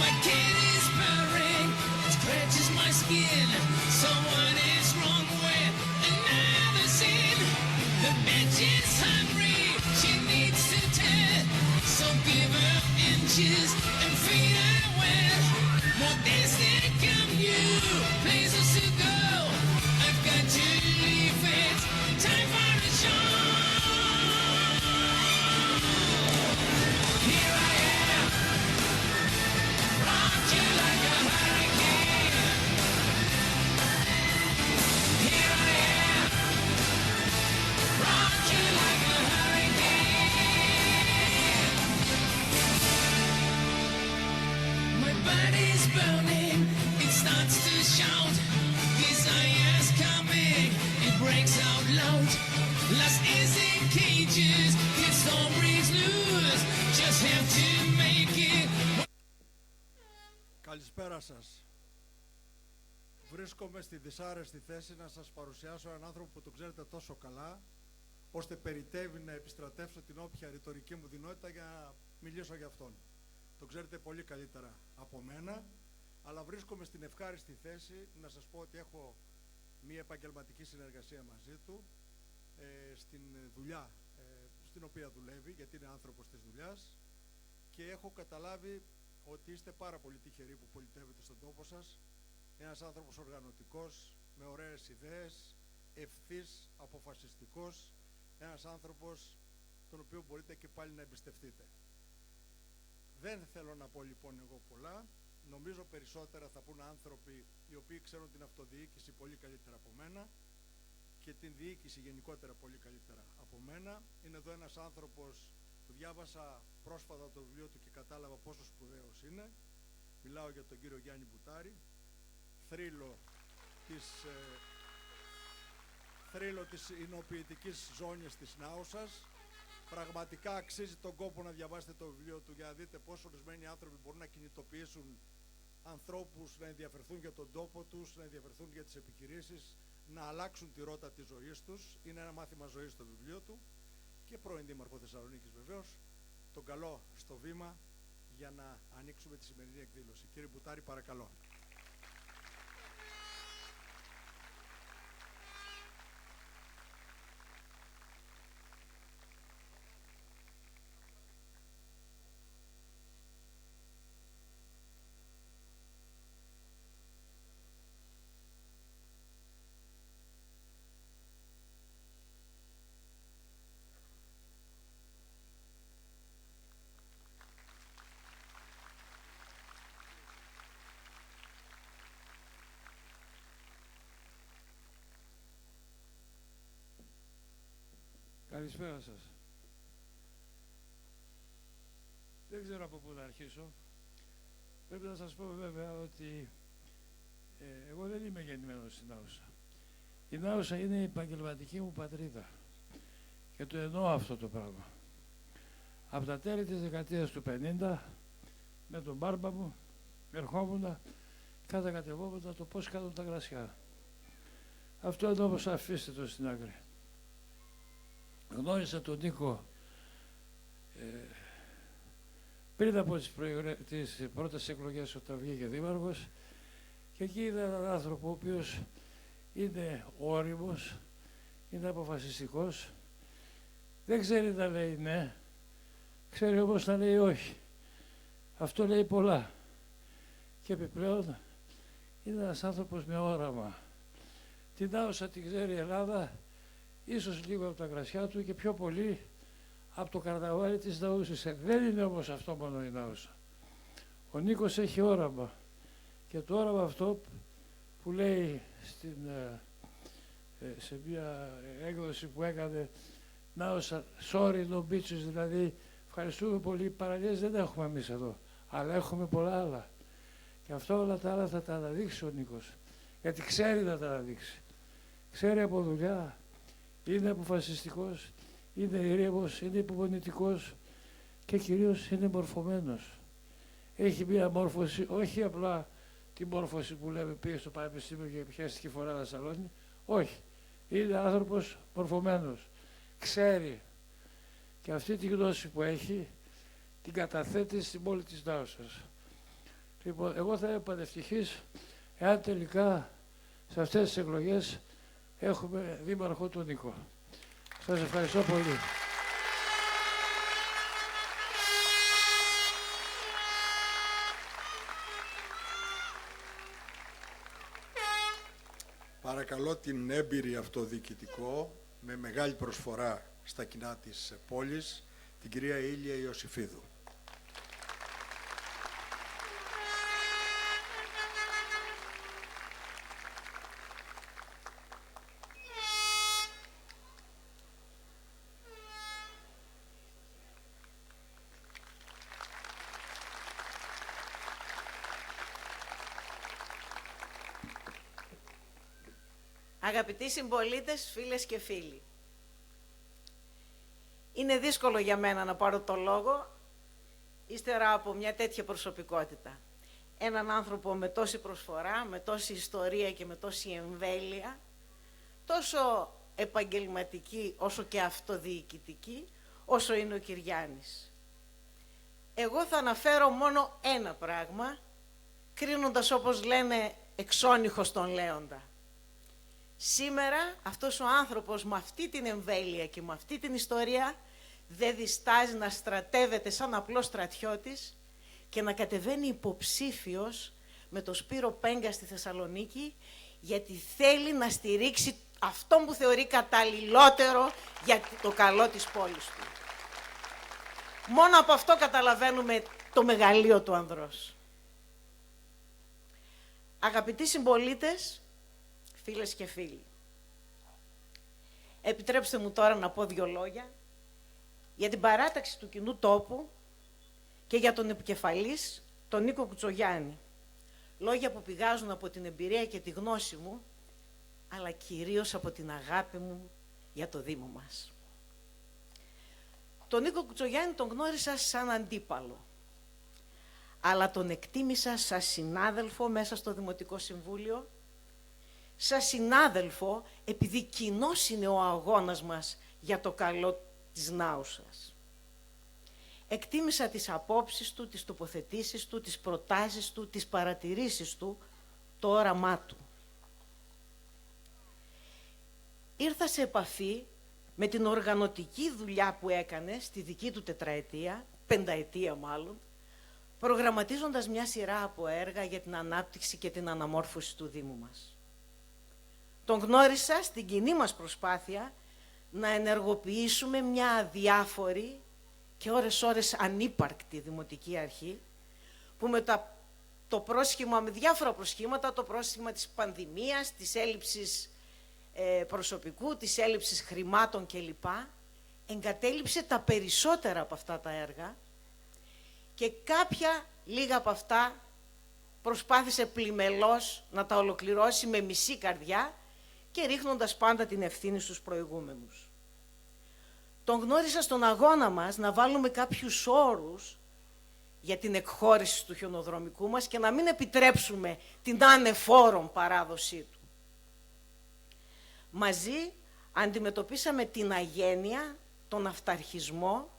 My kid is purring, it scratches my skin. So what is wrong with another sin? The bitch is hungry, she needs to tell. So give her inches and feed her well. More days to come, you places to go. I've got to leave it, time for a show. Here I am, rock you like a hurricane. Here I am, rock you like a hurricane. My body's burning, it starts to shout. Desire's coming, it breaks out loud. Lust is in cages, kids don't breathe loose. Just have to make it. Καλησπέρα σας. Βρίσκομαι στη δυσάρεστη θέση να σας παρουσιάσω έναν άνθρωπο που τον ξέρετε τόσο καλά, ώστε περιττεύει να επιστρατεύσω την όποια ρητορική μου δυνότητα για να μιλήσω για αυτόν. Τον ξέρετε πολύ καλύτερα από μένα, αλλά βρίσκομαι στην ευχάριστη θέση να σας πω ότι έχω μία επαγγελματική συνεργασία μαζί του στην δουλειά στην οποία δουλεύει, γιατί είναι άνθρωπος της δουλειάς, και έχω καταλάβει ότι είστε πάρα πολύ τυχεροί που πολιτεύετε στον τόπο σας. Ένας άνθρωπος οργανωτικός, με ωραίες ιδέες, ευθύς, αποφασιστικός, ένας άνθρωπος τον οποίο μπορείτε και πάλι να εμπιστευτείτε. Δεν θέλω να πω λοιπόν εγώ πολλά. Νομίζω περισσότερα θα πούν άνθρωποι οι οποίοι ξέρουν την αυτοδιοίκηση πολύ καλύτερα από μένα και την διοίκηση γενικότερα πολύ καλύτερα από μένα. Είναι εδώ ένας άνθρωπος που διάβασα πρόσφατα το βιβλίο του και κατάλαβα πόσο σπουδαίος είναι. Μιλάω για τον κύριο Γιάννη Μπουτάρη, θρύλο της εινοποιητικής ζώνης της Νάουσας. Πραγματικά αξίζει τον κόπο να διαβάσετε το βιβλίο του για να δείτε πόσο ορισμένοι άνθρωποι μπορούν να κινητοποιήσουν ανθρώπους, να ενδιαφερθούν για τον τόπο τους, να ενδιαφερθούν για τις επιχειρήσεις, να αλλάξουν τη ρότα της ζωής τους. Είναι ένα μάθημα ζωής στο βιβλίο του. Και πρώην Δήμαρχο Θεσσαλονίκης βεβαίως. Τον καλώ στο βήμα για να ανοίξουμε τη σημερινή εκδήλωση. Κύριε Μπουτάρη, παρακαλώ. Καλησπέρα σας. Δεν ξέρω από πού να αρχίσω. Πρέπει να σας πω βέβαια ότι εγώ δεν είμαι γεννημένος στην Νάουσα. Η Νάουσα είναι η επαγγελματική μου πατρίδα και το εννοώ αυτό το πράγμα. Από τα τέλη της δεκαετίας του 50 με τον μπάρμπα μου ερχόμουν κατακατευόμουν το πώς κάνουν τα γρασιά. Αυτό είναι όμως, αφήστε το στην άκρη. Γνώρισα τον Νίκο πριν από τις πρώτες εκλογές όταν βγήκε δήμαρχος και εκεί είδα έναν άνθρωπο ο οποίος είναι όριμος, είναι αποφασιστικός, δεν ξέρει να λέει ναι, ξέρει όμως να λέει όχι. Αυτό λέει πολλά και επιπλέον είναι ένας άνθρωπος με όραμα. Την Νάουσα την ξέρει η Ελλάδα, ίσως λίγο από τα κρασιά του και πιο πολύ από το καρναβάλι της Ναούσης. Δεν είναι όμως αυτό μόνο η Νάουσα. Ο Νίκος έχει όραμα και το όραμα αυτό που λέει σε μια έκδοση που έκανε Νάουσα, sorry no bitches, δηλαδή ευχαριστούμε πολύ, παραλίες δεν έχουμε εμείς εδώ, αλλά έχουμε πολλά άλλα. Και αυτά όλα τα άλλα θα τα αναδείξει ο Νίκος, γιατί ξέρει να τα αναδείξει. Ξέρει από δουλειά, είναι αποφασιστικός, είναι ηρέμος, είναι υπομονητικός και κυρίως είναι μορφωμένος. Έχει μία μόρφωση, όχι απλά τη μόρφωση που λέμε πήγε στο πανεπιστήμιο και πιάστηκε φορά ένα σαλόνι, όχι. Είναι άνθρωπος μορφωμένος, ξέρει και αυτή τη γνώση που έχει την καταθέτει στην πόλη της Νάουσας. Λοιπόν, εγώ θα είμαι πανευτυχής εάν τελικά σε αυτές τις εκλογές έχουμε δήμαρχο τον Νίκο. Σας ευχαριστώ πολύ. Παρακαλώ την έμπειρη αυτοδιοικητικό με μεγάλη προσφορά στα κοινά της πόλης, την κυρία Ήλια Ιωσήφιδου. Αγαπητοί συμπολίτες, φίλες και φίλοι, είναι δύσκολο για μένα να πάρω το λόγο ύστερα από μια τέτοια προσωπικότητα. Έναν άνθρωπο με τόση προσφορά, με τόση ιστορία και με τόση εμβέλεια, τόσο επαγγελματική όσο και αυτοδιοικητική, όσο είναι ο Κυριάννης. Εγώ θα αναφέρω μόνο ένα πράγμα, κρίνοντας, όπως λένε, εξώνυχος τον Λέοντα. Σήμερα αυτός ο άνθρωπος με αυτή την εμβέλεια και με αυτή την ιστορία δεν διστάζει να στρατεύεται σαν απλός στρατιώτης και να κατεβαίνει υποψήφιος με τον Σπύρο Πέγκα στη Θεσσαλονίκη, γιατί θέλει να στηρίξει αυτόν που θεωρεί καταλληλότερο για το καλό της πόλης του. Μόνο από αυτό καταλαβαίνουμε το μεγαλείο του ανδρός. Αγαπητοί συμπολίτες, φίλες και φίλοι, επιτρέψτε μου τώρα να πω 2 λόγια για την παράταξη του κοινού τόπου και για τον επικεφαλής, τον Νίκο Κουτσογιάννη. Λόγια που πηγάζουν από την εμπειρία και τη γνώση μου, αλλά κυρίως από την αγάπη μου για το Δήμο μας. Τον Νίκο Κουτσογιάννη τον γνώρισα σαν αντίπαλο, αλλά τον εκτίμησα σαν συνάδελφο μέσα στο Δημοτικό Συμβούλιο, σαν συνάδελφο επειδή κοινός είναι ο αγώνας μας για το καλό της Νάουσας. Εκτίμησα τις απόψεις του, τις τοποθετήσεις του, τις προτάσεις του, τις παρατηρήσεις του, το όραμά του. Ήρθα σε επαφή με την οργανωτική δουλειά που έκανε στη δική του τετραετία, 5ετία μάλλον, προγραμματίζοντας μια σειρά από έργα για την ανάπτυξη και την αναμόρφωση του Δήμου μας. Τον γνώρισα στην κοινή μας προσπάθεια να ενεργοποιήσουμε μια αδιάφορη και ώρες-ώρες ανύπαρκτη δημοτική αρχή, που με το πρόσχημα, με διάφορα προσχήματα, το πρόσχημα της πανδημίας, της έλλειψης προσωπικού, της έλλειψης χρημάτων κλπ, εγκατέλειψε τα περισσότερα από αυτά τα έργα και κάποια λίγα από αυτά προσπάθησε πλημελώς να τα ολοκληρώσει με μισή καρδιά και ρίχνοντας πάντα την ευθύνη στους προηγούμενους. Τον γνώρισα στον αγώνα μας να βάλουμε κάποιους όρους για την εκχώρηση του χιονοδρομικού μας και να μην επιτρέψουμε την ανεφόρον παράδοσή του. Μαζί αντιμετωπίσαμε την αγένεια, τον αυταρχισμό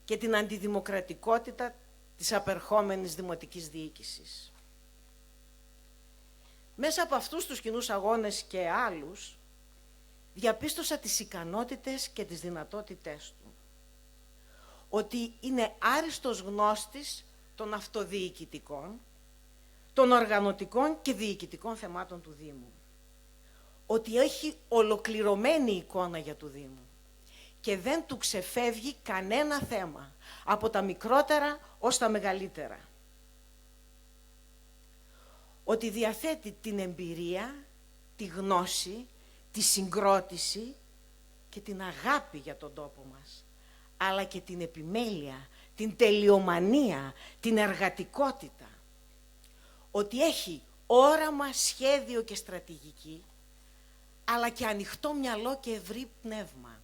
και την αντιδημοκρατικότητα της απερχόμενης δημοτικής διοίκησης. Μέσα από αυτούς τους κοινούς αγώνες και άλλους, διαπίστωσα τις ικανότητες και τις δυνατότητές του. Ότι είναι άριστος γνώστης των αυτοδιοικητικών, των οργανωτικών και διοικητικών θεμάτων του Δήμου. Ότι έχει ολοκληρωμένη εικόνα για το Δήμο και δεν του ξεφεύγει κανένα θέμα, από τα μικρότερα ως τα μεγαλύτερα. Ότι διαθέτει την εμπειρία, τη γνώση, τη συγκρότηση και την αγάπη για τον τόπο μας, αλλά και την επιμέλεια, την τελειομανία, την εργατικότητα. Ότι έχει όραμα, σχέδιο και στρατηγική, αλλά και ανοιχτό μυαλό και ευρύ πνεύμα.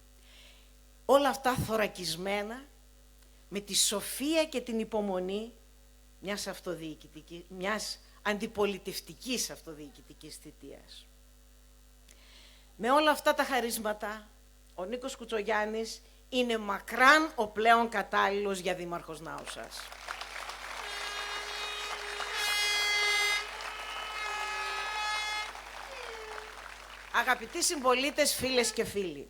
Όλα αυτά θωρακισμένα με τη σοφία και την υπομονή μιας αντιπολιτευτικής αυτοδιοικητικής θητείας. Με όλα αυτά τα χαρίσματα, ο Νίκος Κουτσογιάννης είναι μακράν ο πλέον κατάλληλος για δήμαρχος Νάουσας. Αγαπητοί συμπολίτες, φίλες και φίλοι,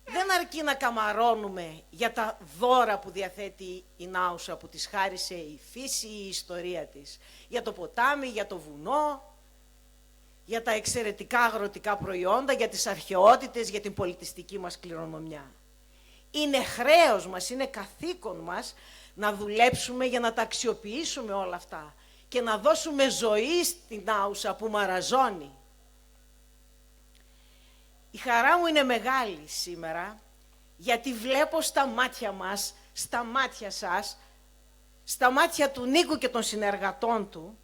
δεν αρκεί να καμαρώνουμε για τα δώρα που διαθέτει η Νάουσα, που της χάρισε η φύση, η ιστορία της, για το ποτάμι, για το βουνό, για τα εξαιρετικά αγροτικά προϊόντα, για τις αρχαιότητες, για την πολιτιστική μας κληρονομιά. Είναι χρέος μας, είναι καθήκον μας να δουλέψουμε για να τα αξιοποιήσουμε όλα αυτά και να δώσουμε ζωή στην Νάουσα που μαραζώνει. Η χαρά μου είναι μεγάλη σήμερα, γιατί βλέπω στα μάτια μας, στα μάτια σας, στα μάτια του Νίκου και των συνεργατών του,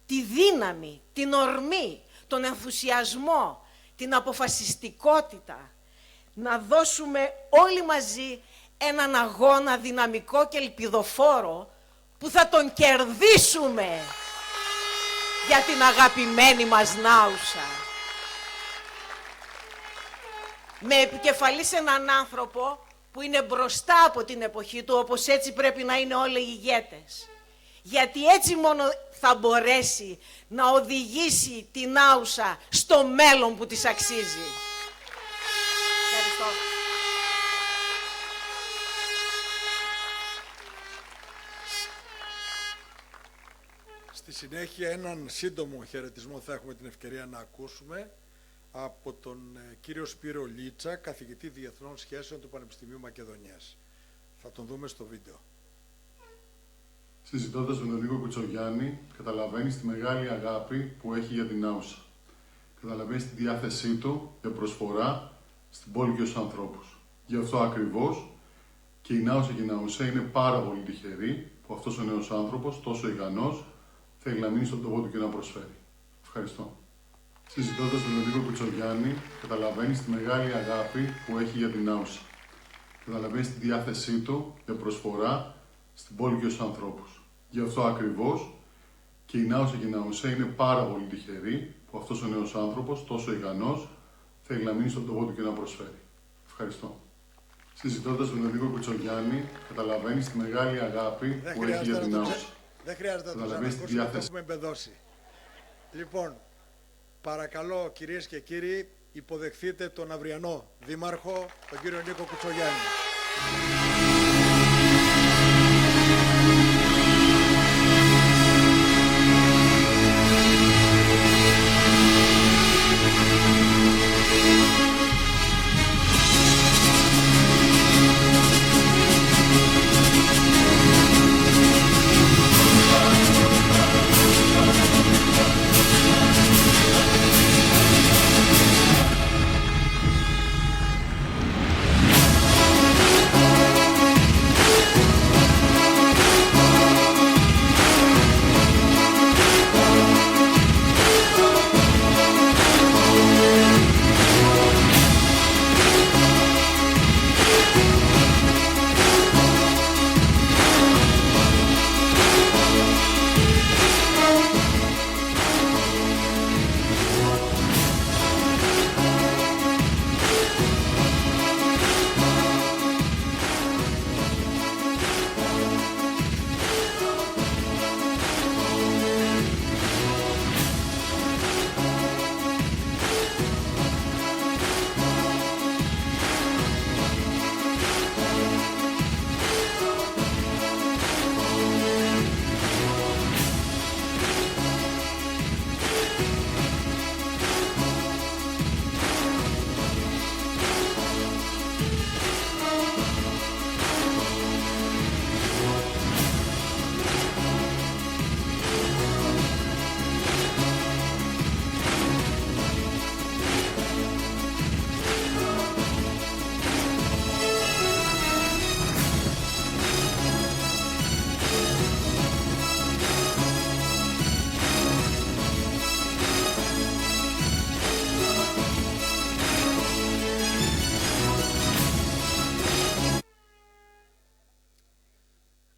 τη δύναμη, την ορμή, τον ενθουσιασμό, την αποφασιστικότητα, να δώσουμε όλοι μαζί έναν αγώνα δυναμικό και ελπιδοφόρο που θα τον κερδίσουμε για την αγαπημένη μας Νάουσα. Με επικεφαλής έναν άνθρωπο που είναι μπροστά από την εποχή του, όπως έτσι πρέπει να είναι όλοι οι ηγέτες. Γιατί έτσι μόνο θα μπορέσει να οδηγήσει την Νάουσα στο μέλλον που της αξίζει. Ευχαριστώ. Στη συνέχεια έναν σύντομο χαιρετισμό θα έχουμε την ευκαιρία να ακούσουμε από τον κύριο Σπύρο Λίτσα, καθηγητή Διεθνών Σχέσεων του Πανεπιστημίου Μακεδονίας. Θα τον δούμε στο βίντεο. Συζητώντας με τον Νίκο Κουτσογιάννη, καταλαβαίνεις τη μεγάλη αγάπη που έχει για την Νάουσα. Καταλαβαίνεις τη διάθεσή του για προσφορά στην πόλη και στους ανθρώπους. Γι' αυτό ακριβώς και η Νάουσα και η Ναουσαία είναι πάρα πολύ τυχεροί που αυτός ο νέος άνθρωπος, τόσο ικανός, θέλει να μείνει στον τόπο του και να προσφέρει. Ευχαριστώ. Συζητώντας με τον Νίκο Κουτσογιάννη, καταλαβαίνεις τη μεγάλη αγάπη που έχει για την Νάουσα. Καταλαβαίνεις τη διάθεσή του για προσφορά στην πόλη και στους ανθρώπους. Γι' αυτό ακριβώς και η Νάουσα και η Ναουσαία είναι πάρα πολύ τυχεροί που αυτός ο νέος άνθρωπος, τόσο ικανός, θέλει να μείνει στον τόπο του και να προσφέρει. Ευχαριστώ. Συζητώντας με τον Νίκο Κουτσογιάννη, καταλαβαίνεις τη μεγάλη αγάπη που έχει για την Νάουσα. Δεν χρειάζεται να το ξανακούσουμε, το έχουμε εμπεδώσει. Λοιπόν, παρακαλώ κυρίες και κύριοι, υποδεχθείτε τον αυριανό δήμαρχο, τον κύριο Νίκο Κουτσογιάννη.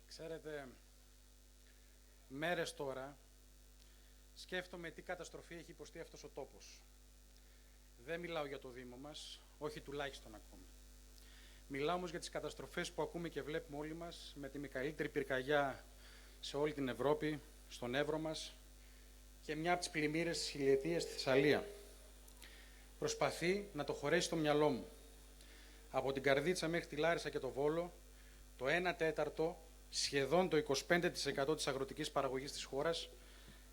Ξέρετε, μέρες τώρα σκέφτομαι τι καταστροφή έχει υποστεί αυτός ο τόπος. Δεν μιλάω για το Δήμο μας, όχι τουλάχιστον ακόμη. Μιλάω όμως για τις καταστροφές που ακούμε και βλέπουμε όλοι μας, με τη μεγαλύτερη πυρκαγιά σε όλη την Ευρώπη, στον Εύρο μας και μια από τις πλημμύρες της χιλιετίας στη Θεσσαλία. προσπαθεί να το χωρέσει στο μυαλό μου. Από την Καρδίτσα μέχρι τη Λάρισα και το Βόλο, το 1/4, σχεδόν το 25% της αγροτικής παραγωγής της χώρας,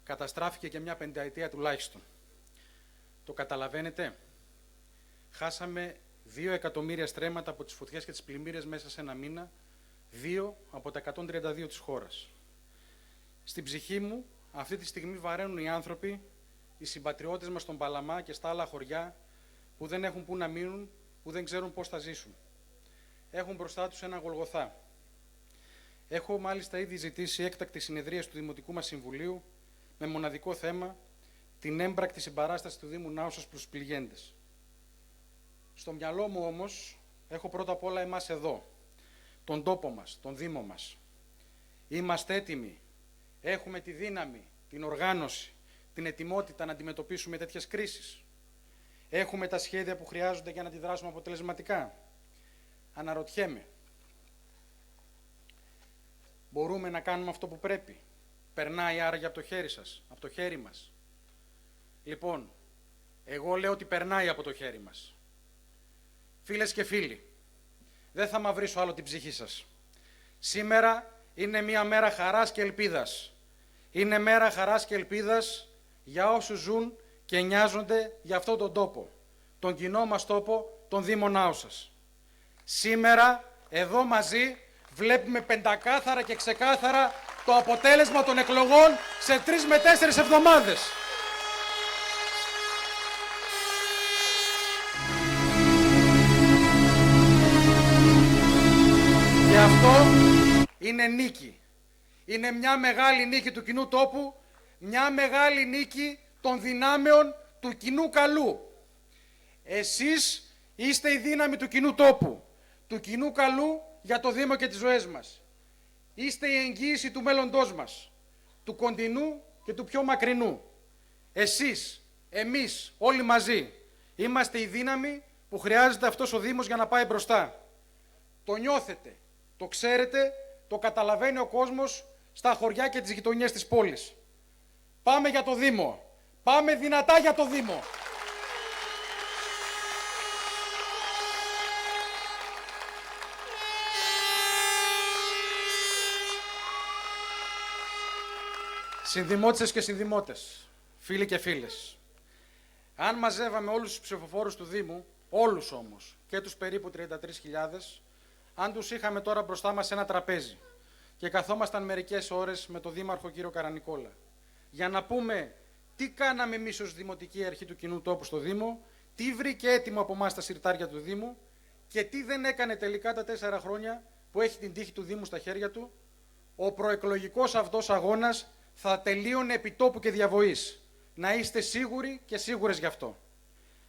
καταστράφηκε και μια πενταετία τουλάχιστον. Το καταλαβαίνετε? Χάσαμε 2 εκατομμύρια στρέμματα από τις φωτιές και τις πλημμύρες μέσα σε ένα μήνα, 2 από τα 132 της χώρας. Στην ψυχή μου αυτή τη στιγμή βαραίνουν οι άνθρωποι, οι συμπατριώτες μας στον Παλαμά και στα άλλα χωριά, που δεν έχουν πού να μείνουν, που δεν ξέρουν πώς θα ζήσουν. Έχουν μπροστά τους ένα Γολγοθά. Έχω μάλιστα ήδη ζητήσει έκτακτη συνεδρίαση του Δημοτικού μας Συμβουλίου με μοναδικό θέμα την έμπρακτη συμπαράσταση του Δήμου Νάουσας προς τους πληγέντες. Στο μυαλό μου όμως έχω πρώτα απ' όλα εμάς εδώ, τον τόπο μας, τον Δήμο μας. Είμαστε έτοιμοι, έχουμε τη δύναμη, την οργάνωση, την ετοιμότητα να αντιμετωπίσουμε τέτοιες κρίσεις. Έχουμε τα σχέδια που χρειάζονται για να αντιδράσουμε αποτελεσματικά. Αναρωτιέμαι, μπορούμε να κάνουμε αυτό που πρέπει? Περνάει άραγε από το χέρι σας, από το χέρι μας? Λοιπόν, εγώ λέω ότι περνάει από το χέρι μας. Φίλες και φίλοι, δεν θα μαυρίσω άλλο την ψυχή σας. Σήμερα είναι μια μέρα χαράς και ελπίδας. Είναι μέρα χαράς και ελπίδας για όσους ζουν και νοιάζονται για αυτόν τον τόπο, τον κοινό μας τόπο, τον Δήμο Νάουσας. Σήμερα, εδώ μαζί, βλέπουμε πεντακάθαρα και ξεκάθαρα το αποτέλεσμα των εκλογών σε 3 με 4 εβδομάδες. Και αυτό είναι νίκη. Είναι μια μεγάλη νίκη του κοινού τόπου, μια μεγάλη νίκη των δυνάμεων του κοινού καλού. Εσείς είστε η δύναμη του κοινού τόπου, του κοινού καλού για το Δήμο και τις ζωές μας. Είστε η εγγύηση του μέλλοντός μας, του κοντινού και του πιο μακρινού. Εσείς, εμείς, όλοι μαζί, είμαστε η δύναμη που χρειάζεται αυτός ο Δήμος για να πάει μπροστά. Το νιώθετε, το ξέρετε, το καταλαβαίνει ο κόσμος στα χωριά και τις γειτονιές της πόλης. Πάμε για το Δήμο. Πάμε δυνατά για το Δήμο. Συνδημότισσες και συνδημότες, φίλοι και φίλες, αν μαζεύαμε όλους τους ψηφοφόρους του Δήμου, όλους όμως, και τους περίπου 33.000, αν τους είχαμε τώρα μπροστά μας σε ένα τραπέζι και καθόμασταν μερικές ώρες με τον Δήμαρχο κύριο Καρανικόλα για να πούμε τι κάναμε εμείς ως Δημοτική Αρχή του Κοινού Τόπου στο Δήμο, τι βρήκε έτοιμο από εμάς τα συρτάρια του Δήμου και τι δεν έκανε τελικά τα 4 χρόνια που έχει την τύχη του Δήμου στα χέρια του, ο προεκλογικός αυτός αγώνας θα τελείωνε επιτόπου και διαβοής. Να είστε σίγουροι και σίγουρες γι' αυτό.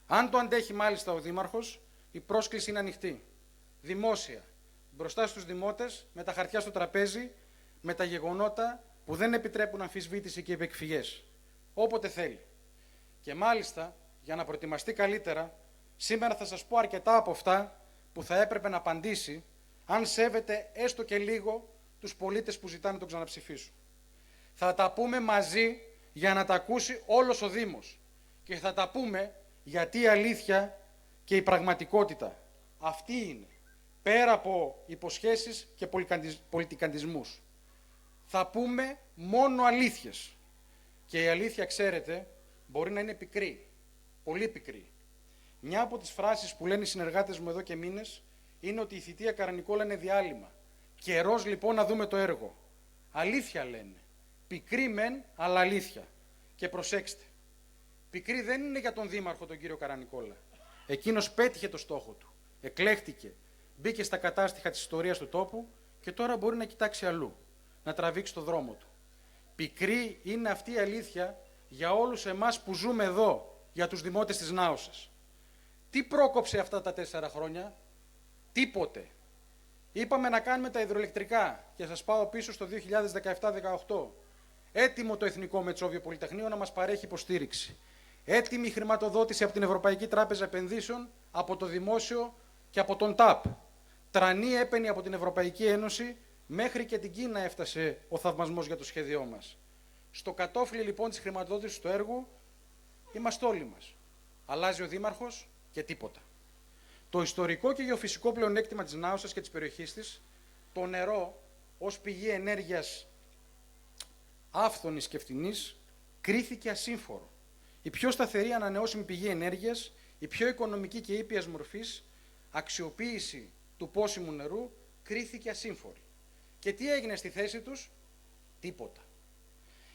Αν το αντέχει μάλιστα ο Δήμαρχος, η πρόσκληση είναι ανοιχτή. Δημόσια, μπροστά στους δημότες, με τα χαρτιά στο τραπέζι, με τα γεγονότα που δεν επιτρέπουν αμφισβήτηση και επεκφυγές. Όποτε θέλει. Και μάλιστα, για να προετοιμαστεί καλύτερα, σήμερα θα σας πω αρκετά από αυτά που θα έπρεπε να απαντήσει, αν σέβεται έστω και λίγο τους πολίτες που ζητάνε τον ξαναψηφίσουν. Θα τα πούμε μαζί για να τα ακούσει όλος ο Δήμος. Και θα τα πούμε γιατί η αλήθεια και η πραγματικότητα αυτή είναι. Πέρα από υποσχέσεις και πολιτικαντισμούς. Θα πούμε μόνο αλήθειες. Και η αλήθεια, ξέρετε, μπορεί να είναι πικρή. Πολύ πικρή. Μια από τις φράσεις που λένε οι συνεργάτες μου εδώ και μήνες είναι ότι η θητεία Καρανικόλα είναι διάλειμμα. Καιρός λοιπόν να δούμε το έργο. Αλήθεια λένε. Πικρή μεν, αλλά αλήθεια. Και προσέξτε. Πικρή δεν είναι για τον Δήμαρχο τον κύριο Καρανικόλα. Εκείνος πέτυχε το στόχο του. Εκλέχτηκε. Μπήκε στα κατάστοιχα της ιστορίας του τόπου και τώρα μπορεί να κοιτάξει αλλού. Να τραβήξει το δρόμο του. Πικρή είναι αυτή η αλήθεια για όλους εμάς που ζούμε εδώ, για τους δημότες της Νάουσας. Τι πρόκοψε αυτά τα 4 χρόνια? Τίποτε. Είπαμε να κάνουμε τα υδροελεκτρικά και σας πάω πίσω στο 2017-18. Έτοιμο το Εθνικό Μετσόβιο Πολυτεχνείο να μας παρέχει υποστήριξη. Έτοιμη χρηματοδότηση από την Ευρωπαϊκή Τράπεζα Επενδύσεων, από το Δημόσιο και από τον ΤΑΠ. Τρανή έπαινη από την Ευρωπαϊκή Ένωση, μέχρι και την Κίνα έφτασε ο θαυμασμός για το σχέδιό μας. Στο κατόφλι λοιπόν της χρηματοδότησης του έργου είμαστε όλοι μας. Αλλάζει ο δήμαρχος και τίποτα. Το ιστορικό και γεωφυσικό πλεονέκτημα της Νάουσας και της περιοχής της, το νερό ως πηγή ενέργειας άφθονης και φθηνής, κρίθηκε ασύμφορο. Η πιο σταθερή ανανεώσιμη πηγή ενέργειας, η πιο οικονομική και ήπιας μορφής, αξιοποίηση του πόσιμου νερού, κρίθηκε ασύμφορη. Και τι έγινε στη θέση τους? Τίποτα.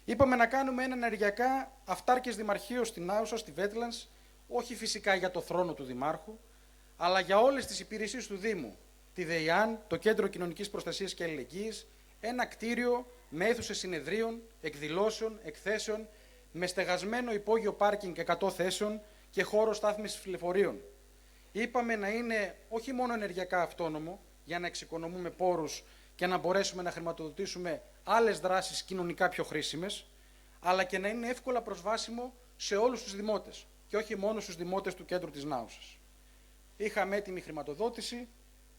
Είπαμε να κάνουμε ένα ενεργειακά αυτάρκες δημαρχείο στην Άουσα, στη Βέτλανds, όχι φυσικά για το θρόνο του Δημάρχου, αλλά για όλες τις υπηρεσίες του Δήμου, τη ΔΕΙΑΝ, το Κέντρο Κοινωνικής Προστασίας και Αλληλεγγύης, ένα κτίριο με αίθουσες συνεδρίων, εκδηλώσεων, εκθέσεων, με στεγασμένο υπόγειο πάρκινγκ 100 θέσεων και χώρο στάθμισης λεωφορείων. Είπαμε να είναι όχι μόνο ενεργειακά αυτόνομο, για να εξοικονομούμε πόρους και να μπορέσουμε να χρηματοδοτήσουμε άλλες δράσεις κοινωνικά πιο χρήσιμες, αλλά και να είναι εύκολα προσβάσιμο σε όλους τους δημότες και όχι μόνο στους δημότες του κέντρου της Νάουσας. Είχαμε έτοιμη χρηματοδότηση,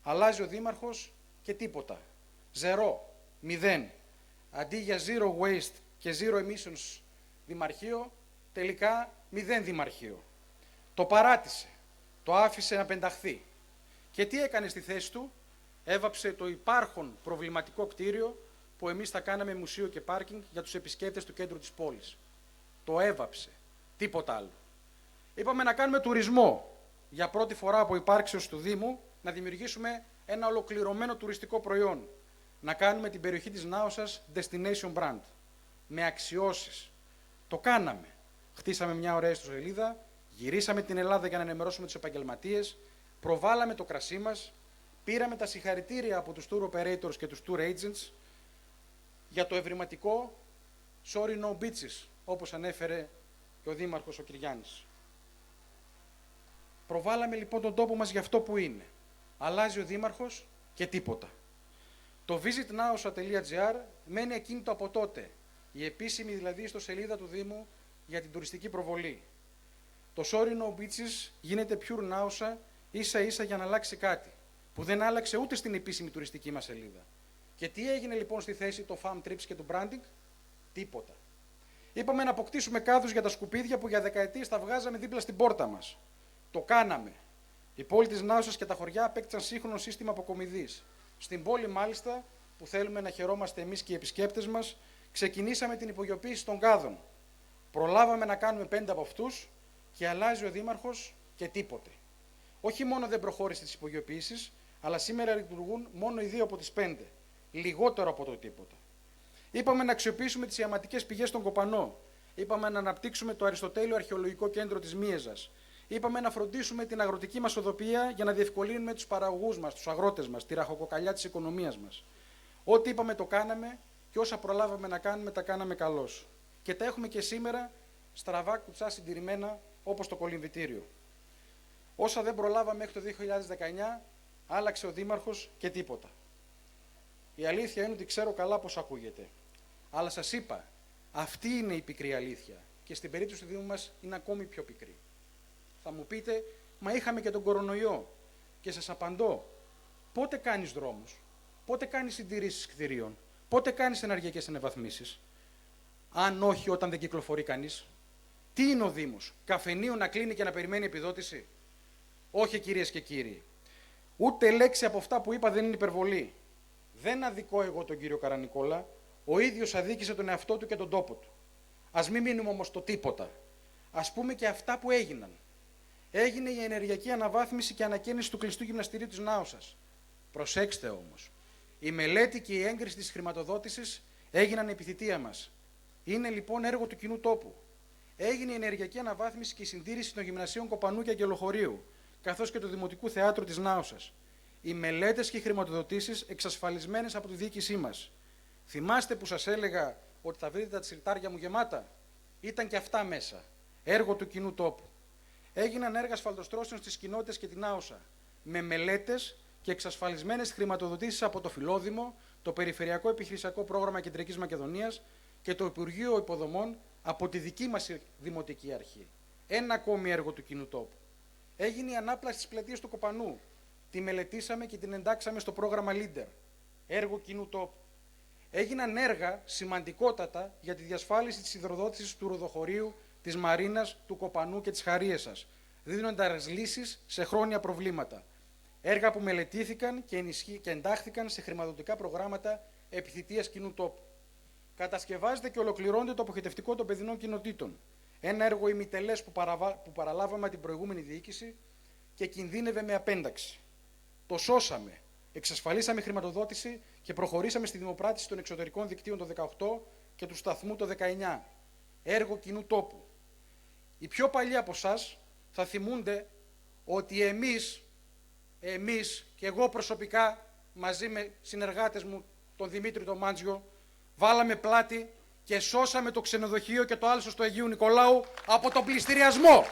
αλλάζει ο δήμαρχος και τίποτα. 0. Αντί για zero waste και zero emissions δημαρχείο, τελικά 0 δημαρχείο. Το παράτησε, το άφησε να πενταχθεί. Και τι έκανε στη θέση του? Έβαψε το υπάρχον προβληματικό κτίριο που εμείς θα κάναμε μουσείο και πάρκινγκ για τους επισκέπτες του κέντρου της πόλης. Το έβαψε. Τίποτα άλλο. Είπαμε να κάνουμε τουρισμό. Για πρώτη φορά από υπάρξεως του Δήμου, να δημιουργήσουμε ένα ολοκληρωμένο τουριστικό προϊόν. Να κάνουμε την περιοχή της Νάουσας destination brand. Με αξιώσεις. Το κάναμε. Χτίσαμε μια ωραία ιστοσελίδα, γυρίσαμε την Ελλάδα για να ενημερώσουμε τους επαγγελματίες, προβάλαμε το κρασί μας, πήραμε τα συγχαρητήρια από τους tour operators και τους tour agents για το ευρηματικό Sorry No Beaches, όπως ανέφερε και ο Δήμαρχος ο Κυριάννης. Προβάλαμε λοιπόν τον τόπο μας για αυτό που είναι. Αλλάζει ο Δήμαρχος και τίποτα. Το visitnausa.gr μένει ακίνητο από τότε, η επίσημη δηλαδή ιστοσελίδα του Δήμου για την τουριστική προβολή. Το Sorry No Beaches γίνεται Pure Nausa ίσα ίσα για να αλλάξει κάτι, που δεν άλλαξε ούτε στην επίσημη τουριστική μας σελίδα. Και τι έγινε λοιπόν στη θέση το Farm Trips και του branding? Τίποτα. Είπαμε να αποκτήσουμε κάδους για τα σκουπίδια που για δεκαετίες τα βγάζαμε δίπλα στην πόρτα μας. Το κάναμε. Η πόλη της Νάουσας και τα χωριά απέκτησαν σύγχρονο σύστημα αποκομιδής. Στην πόλη μάλιστα, που θέλουμε να χαιρόμαστε εμείς και οι επισκέπτες μας, ξεκινήσαμε την υπογειοποίηση των κάδων. Προλάβαμε να κάνουμε 5 από αυτούς και αλλάζει ο Δήμαρχος και τίποτε. Όχι μόνο δεν προχώρησε τις υπογειοποίησεις, αλλά σήμερα λειτουργούν μόνο οι 2 από τις 5. Λιγότερο από το τίποτα. Είπαμε να αξιοποιήσουμε τις ιαματικές πηγές στον Κοπανό. Είπαμε να αναπτύξουμε το Αριστοτέλειο Αρχαιολογικό Κέντρο της Μίεζας. Είπαμε να φροντίσουμε την αγροτική μας οδοποιία για να διευκολύνουμε τους παραγωγούς μας, τους αγρότες μας, τη ραχοκοκαλιά της οικονομίας μας. Ό,τι είπαμε το κάναμε και όσα προλάβαμε να κάνουμε τα κάναμε καλώς. Και τα έχουμε και σήμερα στραβά κουτσά συντηρημένα όπως το κολυμβητήριο. Όσα δεν προλάβαμε μέχρι το 2019, άλλαξε ο Δήμαρχος και τίποτα. Η αλήθεια είναι ότι ξέρω καλά πώς ακούγεται. Αλλά σας είπα, αυτή είναι η πικρή αλήθεια. Και στην περίπτωση του Δήμου μας είναι ακόμη πιο πικρή. Θα μου πείτε, μα είχαμε και τον κορονοϊό. Και σας απαντώ, πότε κάνεις δρόμους, πότε κάνεις συντηρήσεις κτηρίων, πότε κάνεις ενεργειακές αναβαθμίσεις, αν όχι όταν δεν κυκλοφορεί κανείς? Τι είναι ο Δήμος, καφενείο να κλείνει και να περιμένει επιδότηση? Όχι κυρίες και κύριοι. Ούτε λέξη από αυτά που είπα δεν είναι υπερβολή. Δεν αδικώ εγώ τον κύριο Καρανικόλα, ο ίδιος αδίκησε τον εαυτό του και τον τόπο του. Ας μην μείνουμε όμως στο τίποτα. Ας πούμε και αυτά που έγιναν. Έγινε η ενεργειακή αναβάθμιση και ανακαίνιση του κλειστού γυμναστηρίου της Νάουσας. Προσέξτε όμως. Η μελέτη και η έγκριση της χρηματοδότησης έγιναν επί θητεία μας. Είναι λοιπόν έργο του κοινού τόπου. Έγινε η ενεργειακή αναβάθμιση και η συντήρηση των γυμνασίων Κοπανού και Αγγελοχωρίου, καθώς και του Δημοτικού Θεάτρου της Νάουσας. Οι μελέτες και οι χρηματοδοτήσεις εξασφαλισμένες από τη διοίκησή μας. Θυμάστε που σας έλεγα ότι θα βρείτε τα τσιρτάρια μου γεμάτα? Ήταν και αυτά μέσα. Έργο του κοινού τόπου. Έγιναν έργα ασφαλτοστρώσεων στις κοινότητες και την Άουσα, με μελέτες και εξασφαλισμένες χρηματοδοτήσεις από το Φιλόδημο, το Περιφερειακό Επιχειρησιακό Πρόγραμμα Κεντρικής Μακεδονίας και το Υπουργείο Υποδομών από τη δική μας Δημοτική Αρχή. Ένα ακόμη έργο του κοινού τόπου. Έγινε η ανάπλαση της πλατείας του Κοπανού. Τη μελετήσαμε και την εντάξαμε στο πρόγραμμα Leader. Έργο κοινού τόπου. Έγιναν έργα σημαντικότατα για τη διασφάλιση της υδροδότησης του Ροδοχωρίου, της Μαρίνας, του Κοπανού και της Χαρίεσας, δίνοντας λύσεις σε χρόνια προβλήματα. Έργα που μελετήθηκαν και εντάχθηκαν σε χρηματοδοτικά προγράμματα επιθυμίας κοινού τόπου. Κατασκευάζεται και ολοκληρώνεται το αποχετευτικό των παιδινών κοινοτήτων. Ένα έργο ημιτελές που παραλάβαμε την προηγούμενη διοίκηση και κινδύνευε με απένταξη. Το σώσαμε, εξασφαλίσαμε χρηματοδότηση και προχωρήσαμε στη δημοπράτηση των εξωτερικών δικτύων το 2018 και του σταθμού το 2019. Έργο κοινού τόπου. Οι πιο παλιοί από εσάς θα θυμούνται ότι εμείς και εγώ προσωπικά μαζί με συνεργάτες μου, τον Δημήτρη τον Μάντζιο, βάλαμε πλάτη και σώσαμε το ξενοδοχείο και το άλσος του Αγίου Νικολάου από τον πληστηριασμό.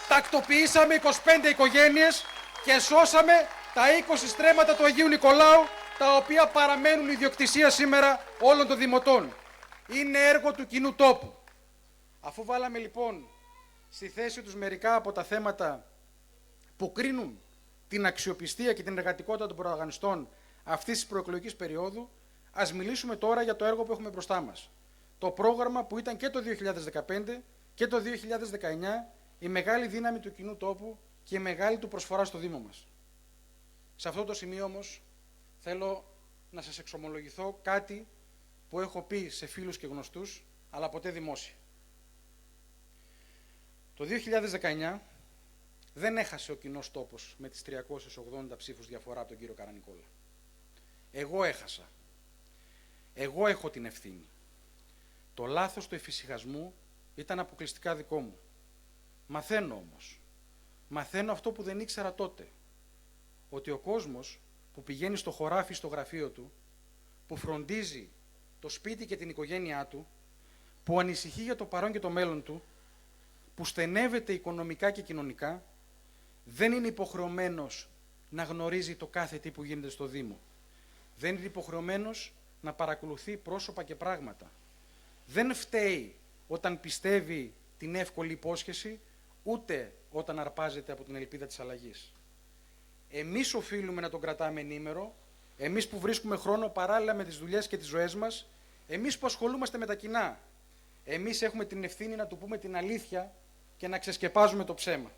Τακτοποιήσαμε 25 οικογένειες και σώσαμε τα 20 στρέμματα του Αγίου Νικολάου, τα οποία παραμένουν ιδιοκτησία σήμερα όλων των δημοτών. Είναι έργο του κοινού τόπου. Αφού βάλαμε λοιπόν στη θέση τους μερικά από τα θέματα που κρίνουν την αξιοπιστία και την εργατικότητα των πρωταγωνιστών αυτής της προεκλογικής περίοδου, ας μιλήσουμε τώρα για το έργο που έχουμε μπροστά μας. Το πρόγραμμα που ήταν και το 2015 και το 2019 η μεγάλη δύναμη του κοινού τόπου και η μεγάλη του προσφορά στο Δήμο μας. Σε αυτό το σημείο όμως θέλω να σας εξομολογηθώ κάτι που έχω πει σε φίλους και γνωστούς, αλλά ποτέ δημόσια. Το 2019 δεν έχασε ο κοινός τόπος με τις 380 ψήφους διαφορά από τον κύριο Καρανικόλα. Εγώ έχασα. Εγώ έχω την ευθύνη. Το λάθος του εφησυχασμού ήταν αποκλειστικά δικό μου. Μαθαίνω όμως. Μαθαίνω αυτό που δεν ήξερα τότε. Ότι ο κόσμος που πηγαίνει στο χωράφι στο γραφείο του, που φροντίζει το σπίτι και την οικογένειά του, που ανησυχεί για το παρόν και το μέλλον του, που στενεύεται οικονομικά και κοινωνικά, δεν είναι υποχρεωμένος να γνωρίζει το κάθε τι που γίνεται στο Δήμο. Δεν είναι υποχρεωμένος να παρακολουθεί πρόσωπα και πράγματα. Δεν φταίει όταν πιστεύει την εύκολη υπόσχεση, ούτε όταν αρπάζεται από την ελπίδα της αλλαγής. Εμείς οφείλουμε να τον κρατάμε ενήμερο, εμείς που βρίσκουμε χρόνο παράλληλα με τις δουλειές και τις ζωές μας, εμείς που ασχολούμαστε με τα κοινά. Εμείς έχουμε την ευθύνη να του πούμε την αλήθεια και να ξεσκεπάζουμε το ψέμα.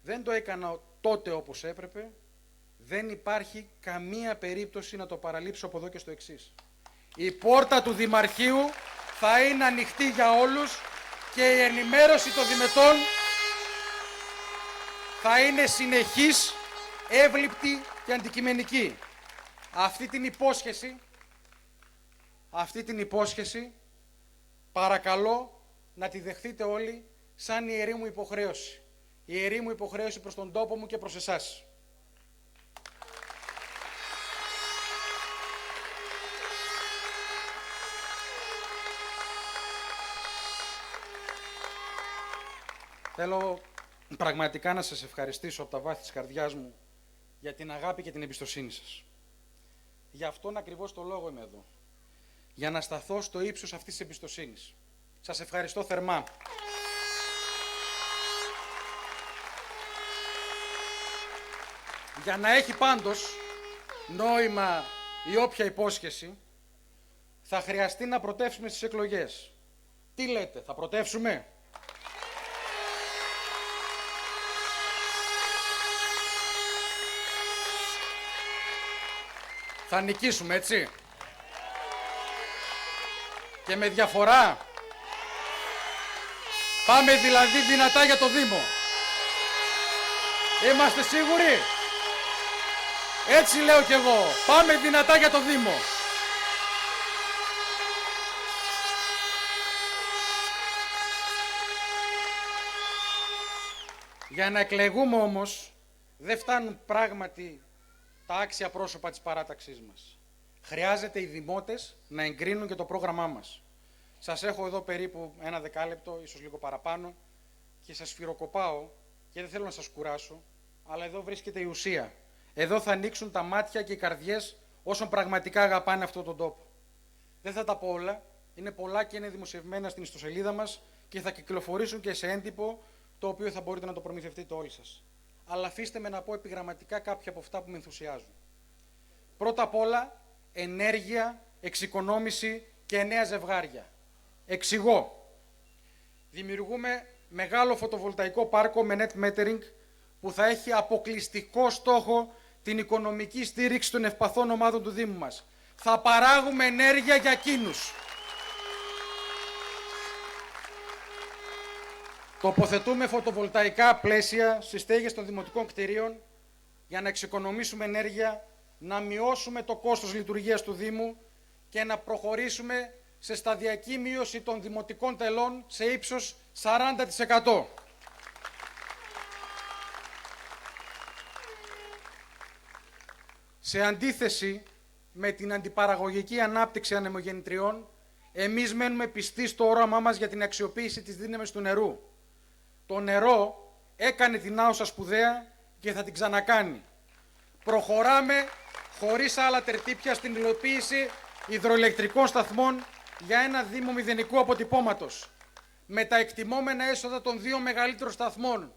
Δεν το έκανα τότε όπως έπρεπε, δεν υπάρχει καμία περίπτωση να το παραλείψω από εδώ και στο εξής. Η πόρτα του Δημαρχείου θα είναι ανοιχτή για όλους και η ενημέρωση των δημετών θα είναι συνεχής, εύληπτη και αντικειμενική. Αυτή την υπόσχεση παρακαλώ να τη δεχτείτε όλοι σαν ιερή μου υποχρέωση. Η ιερή μου υποχρέωση προς τον τόπο μου και προς εσάς. Θέλω πραγματικά να σας ευχαριστήσω από τα βάθη της καρδιάς μου για την αγάπη και την εμπιστοσύνη σας. Γι' αυτόν ακριβώς το λόγο είμαι εδώ. Για να σταθώ στο ύψος αυτής της εμπιστοσύνης. Σας ευχαριστώ θερμά. Για να έχει πάντως νόημα η όποια υπόσχεση, θα χρειαστεί να πρωτεύσουμε στις εκλογές. Τι λέτε, θα πρωτεύσουμε? Θα νικήσουμε, έτσι? Και με διαφορά. Πάμε δηλαδή δυνατά για το Δήμο. Είμαστε σίγουροι? Έτσι λέω κι εγώ. Πάμε δυνατά για το Δήμο. Για να εκλεγούμε όμως, δεν φτάνουν πράγματι τα άξια πρόσωπα της παράταξής μας. Χρειάζεται οι δημότες να εγκρίνουν και το πρόγραμμά μας. Σας έχω εδώ περίπου ένα δεκάλεπτο, ίσως λίγο παραπάνω, και σας φυροκοπάω και δεν θέλω να σας κουράσω, αλλά εδώ βρίσκεται η ουσία. Εδώ θα ανοίξουν τα μάτια και οι καρδιές όσων πραγματικά αγαπάνε αυτόν τον τόπο. Δεν θα τα πω όλα, είναι πολλά και είναι δημοσιευμένα στην ιστοσελίδα μας και θα κυκλοφορήσουν και σε έντυπο, το οποίο θα μπορείτε να το προμηθευτείτε όλοι σας. Αλλά αφήστε με να πω επιγραμματικά κάποια από αυτά που με ενθουσιάζουν. Πρώτα απ' όλα, ενέργεια, εξοικονόμηση και νέα ζευγάρια. Εξηγώ. Δημιουργούμε μεγάλο φωτοβολταϊκό πάρκο με net metering που θα έχει αποκλειστικό στόχο την οικονομική στήριξη των ευπαθών ομάδων του Δήμου μας. Θα παράγουμε ενέργεια για εκείνους. Τοποθετούμε φωτοβολταϊκά πλαίσια στις στέγες των δημοτικών κτηρίων για να εξοικονομήσουμε ενέργεια, να μειώσουμε το κόστος λειτουργίας του Δήμου και να προχωρήσουμε σε σταδιακή μείωση των δημοτικών τελών σε ύψος 40%. Σε αντίθεση με την αντιπαραγωγική ανάπτυξη ανεμογεννητριών, εμείς μένουμε πιστοί στο όραμά μας για την αξιοποίηση της δύναμης του νερού. Το νερό έκανε την Άοσα σπουδαία και θα την ξανακάνει. Προχωράμε χωρίς άλλα τερτύπια στην υλοποίηση υδροηλεκτρικών σταθμών για ένα Δήμο μηδενικού αποτυπώματος. Με τα εκτιμόμενα έσοδα των δύο μεγαλύτερων σταθμών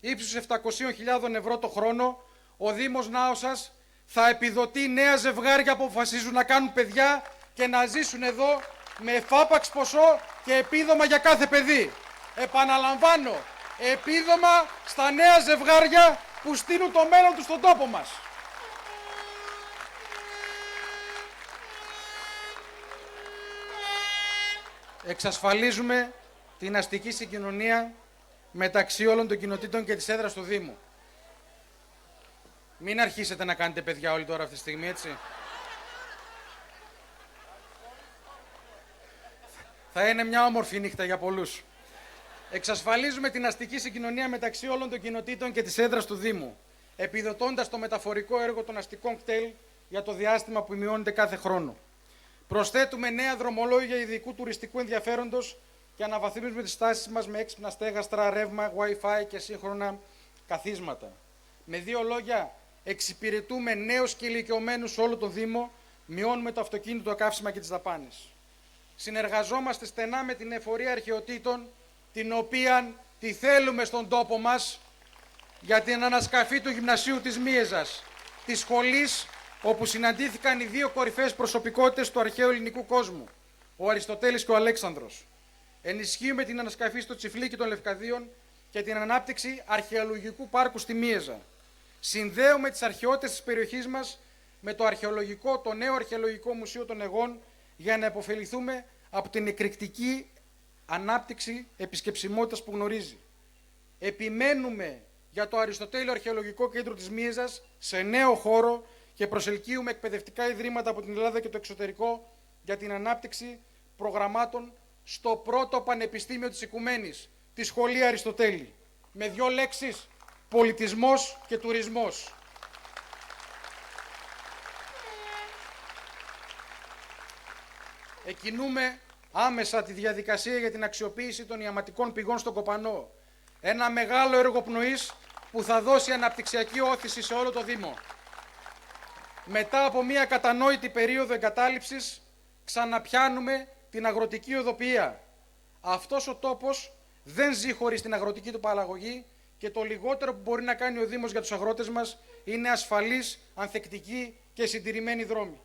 ύψους 700.000 ευρώ το χρόνο, ο Δήμος Νάοσας θα επιδοτεί νέα ζευγάρια που αποφασίζουν να κάνουν παιδιά και να ζήσουν εδώ με εφάπαξ ποσό και επίδομα για κάθε παιδί. Επαναλαμβάνω, επίδομα στα νέα ζευγάρια που στείλουν το μέλλον τους στον τόπο μας. Εξασφαλίζουμε την αστική συγκοινωνία μεταξύ όλων των κοινοτήτων και της έδρας του Δήμου. Μην αρχίσετε να κάνετε παιδιά όλοι τώρα αυτή τη στιγμή, έτσι. Θα είναι μια όμορφη νύχτα για πολλούς. Εξασφαλίζουμε την αστική συγκοινωνία μεταξύ όλων των κοινοτήτων και της έδρας του Δήμου, επιδοτώντας το μεταφορικό έργο των αστικών κτέλ για το διάστημα που μειώνεται κάθε χρόνο. Προσθέτουμε νέα δρομολόγια ειδικού τουριστικού ενδιαφέροντος και αναβαθμίζουμε τις στάσεις μας με έξυπνα στέγαστρα, ρεύμα, Wi-Fi και σύγχρονα καθίσματα. Με δύο λόγια, εξυπηρετούμε νέους και ηλικιωμένους σε όλο το Δήμο, μειώνουμε το αυτοκίνητο, το καύσιμα και τις δαπάνες. Συνεργαζόμαστε στενά με την εφορία αρχαιοτήτων, την οποία τη θέλουμε στον τόπο μας, για την ανασκαφή του Γυμνασίου της Μίεζας, της σχολής όπου συναντήθηκαν οι δύο κορυφαίες προσωπικότητες του αρχαίου ελληνικού κόσμου, ο Αριστοτέλης και ο Αλέξανδρος. Ενισχύουμε την ανασκαφή στο Τσιφλίκι των Λευκαδίων και την ανάπτυξη αρχαιολογικού πάρκου στη Μίεζα. Συνδέουμε τις αρχαιότητες της περιοχής μας με το νέο αρχαιολογικό μουσείο των Αιγών για να επωφεληθούμε από την εκρηκτική ανάπτυξη επισκεψιμότητας που γνωρίζει. Επιμένουμε για το Αριστοτέλειο Αρχαιολογικό Κέντρο της Μίεζας σε νέο χώρο και προσελκύουμε εκπαιδευτικά ιδρύματα από την Ελλάδα και το εξωτερικό για την ανάπτυξη προγραμμάτων στο πρώτο πανεπιστήμιο της Οικουμένης, τη Σχολή Αριστοτέλη. Με δύο λέξεις, πολιτισμός και τουρισμός. Εκκινούμε άμεσα τη διαδικασία για την αξιοποίηση των ιαματικών πηγών στον Κοπανό. Ένα μεγάλο έργο πνοής που θα δώσει αναπτυξιακή όθηση σε όλο το Δήμο. Μετά από μια κατανόητη περίοδο εγκατάλειψης, ξαναπιάνουμε την αγροτική οδοποιία. Αυτός ο τόπος δεν ζει χωρίς την αγροτική του παραγωγή και το λιγότερο που μπορεί να κάνει ο Δήμος για τους αγρότες μας είναι ασφαλής, ανθεκτική και συντηρημένη δρόμη.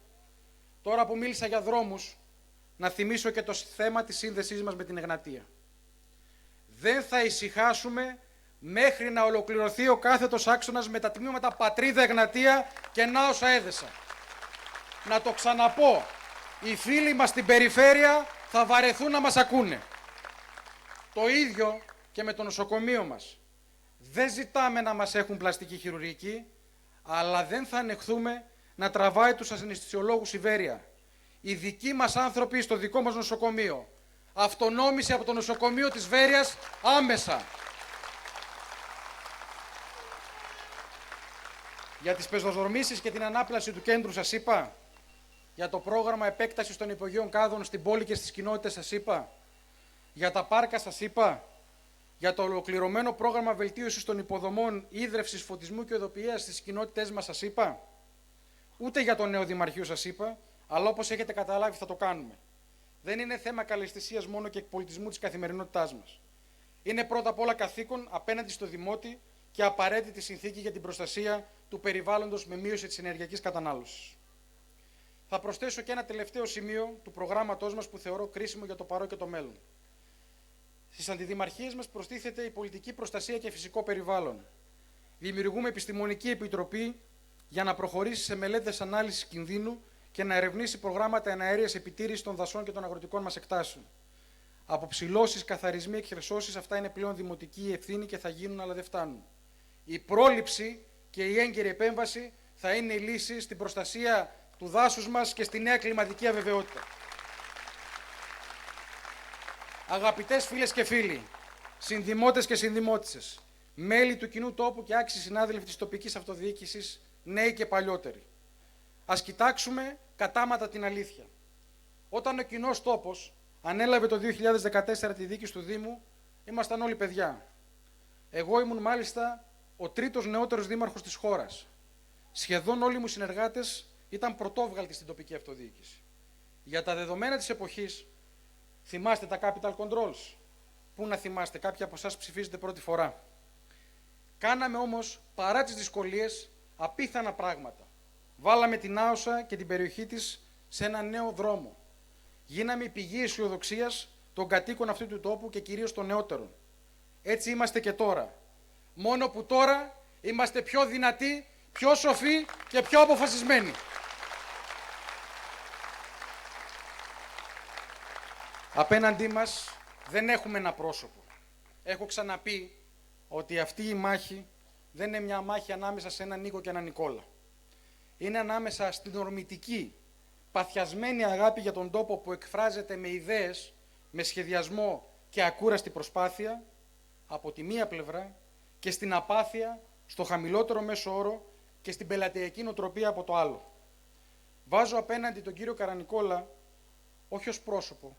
Τώρα που μίλησα για δρόμους, να θυμίσω και το θέμα της σύνδεσής μας με την Εγνατία. Δεν θα ησυχάσουμε μέχρι να ολοκληρωθεί ο κάθετος άξονας με τα τμήματα Πατρίδα Εγνατία και Νάοσα Έδεσα. Να το ξαναπώ, οι φίλοι μας στην περιφέρεια θα βαρεθούν να μας ακούνε. Το ίδιο και με το νοσοκομείο μας. Δεν ζητάμε να μας έχουν πλαστική χειρουργική, αλλά δεν θα ανεχθούμε να τραβάει τους αναισθησιολόγους η Βέρεια. Οι δικοί μας άνθρωποι στο δικό μας νοσοκομείο. Αυτονόμηση από το νοσοκομείο της Βέρειας άμεσα. Για τις πεζοδρομήσεις και την ανάπλαση του κέντρου σας είπα. Για το πρόγραμμα επέκτασης των υπογείων κάδων στην πόλη και στις κοινότητες σας είπα. Για τα πάρκα σας είπα. Για το ολοκληρωμένο πρόγραμμα βελτίωσης των υποδομών ίδρευσης, φωτισμού και οδοποιίας στις κοινότητές μας σας είπα. Ούτε για το νέο Δημαρχείο σας είπα, αλλά όπως έχετε καταλάβει θα το κάνουμε. Δεν είναι θέμα καλαισθησίας μόνο και εκπολιτισμού της καθημερινότητάς μας. Είναι πρώτα απ' όλα καθήκον απέναντι στο Δημότη και απαραίτητη συνθήκη για την προστασία του περιβάλλοντος με μείωση της ενεργειακής κατανάλωσης. Θα προσθέσω και ένα τελευταίο σημείο του προγράμματός μας που θεωρώ κρίσιμο για το παρόν και το μέλλον. Στις αντιδημαρχίες μας προστίθεται η πολιτική προστασία και φυσικό περιβάλλον. Δημιουργούμε επιστημονική επιτροπή για να προχωρήσει σε μελέτες ανάλυσης κινδύνου και να ερευνήσει προγράμματα εναέριας επιτήρησης των δασών και των αγροτικών μας εκτάσεων. Αποψηλώσεις, καθαρισμοί, εκχερσώσεις, αυτά είναι πλέον δημοτική ευθύνη και θα γίνουν, αλλά δεν φτάνουν. Η πρόληψη και η έγκαιρη επέμβαση θα είναι η λύση στην προστασία του δάσους μας και στη νέα κλιματική αβεβαιότητα. Αγαπητές φίλες και φίλοι, συνδημότες και συνδημότισσες, μέλη του κοινού τόπου και άξιοι συνάδελφοι της τοπικής αυτοδιοίκησης, νέοι και παλιότεροι, ας κοιτάξουμε κατάματα την αλήθεια. Όταν ο κοινός τόπος ανέλαβε το 2014 τη διοίκηση του Δήμου, ήμασταν όλοι παιδιά. Εγώ ήμουν μάλιστα ο τρίτος νεότερος δήμαρχος της χώρας. Σχεδόν όλοι μου οι συνεργάτες ήταν πρωτόβγαλτοι στην τοπική αυτοδιοίκηση. Για τα δεδομένα της εποχής, θυμάστε τα capital controls? Πού να θυμάστε, κάποιοι από εσάς ψηφίζετε πρώτη φορά. Κάναμε όμως, παρά τις δυσκολίες, απίθανα πράγματα. Βάλαμε την Άωσα και την περιοχή της σε ένα νέο δρόμο. Γίναμε η πηγή αισιοδοξίας των κατοίκων αυτού του τόπου και κυρίως των νεότερων. Έτσι είμαστε και τώρα. Μόνο που τώρα είμαστε πιο δυνατοί, πιο σοφοί και πιο αποφασισμένοι. Απέναντί μας δεν έχουμε ένα πρόσωπο. Έχω ξαναπεί ότι αυτή η μάχη δεν είναι μια μάχη ανάμεσα σε έναν Νίκο και έναν Νικόλα. Είναι ανάμεσα στην ορμητική, παθιασμένη αγάπη για τον τόπο που εκφράζεται με ιδέες, με σχεδιασμό και ακούραστη προσπάθεια, από τη μία πλευρά, και στην απάθεια, στο χαμηλότερο μέσο όρο και στην πελατειακή νοοτροπία από το άλλο. Βάζω απέναντι τον κύριο Καρανικόλα όχι ως πρόσωπο,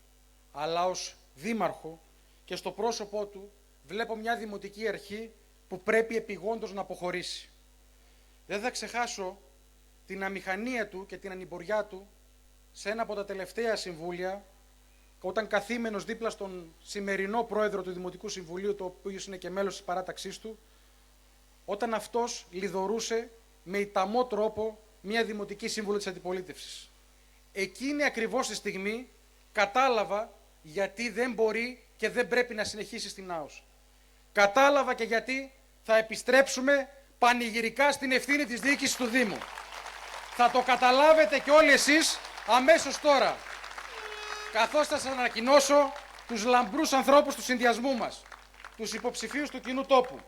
αλλά ως δήμαρχο, και στο πρόσωπό του βλέπω μια δημοτική αρχή που πρέπει επειγόντως να αποχωρήσει. Δεν θα ξεχάσω την αμηχανία του και την ανημποριά του σε ένα από τα τελευταία συμβούλια, όταν καθήμενος δίπλα στον σημερινό πρόεδρο του Δημοτικού Συμβουλίου, το οποίο είναι και μέλος της παράταξής του, όταν αυτός λιδωρούσε με ηταμό τρόπο μια δημοτική σύμβουλο της αντιπολίτευσης. Εκείνη ακριβώς τη στιγμή κατάλαβα γιατί δεν μπορεί και δεν πρέπει να συνεχίσει στην ΑΟΣ. Κατάλαβα και γιατί θα επιστρέψουμε πανηγυρικά στην ευθύνη της διοίκησης του Δήμου. Θα το καταλάβετε και όλοι εσείς αμέσως τώρα, καθώς θα σας ανακοινώσω τους λαμπρούς ανθρώπους του συνδυασμού μας, τους υποψηφίους του κοινού τόπου.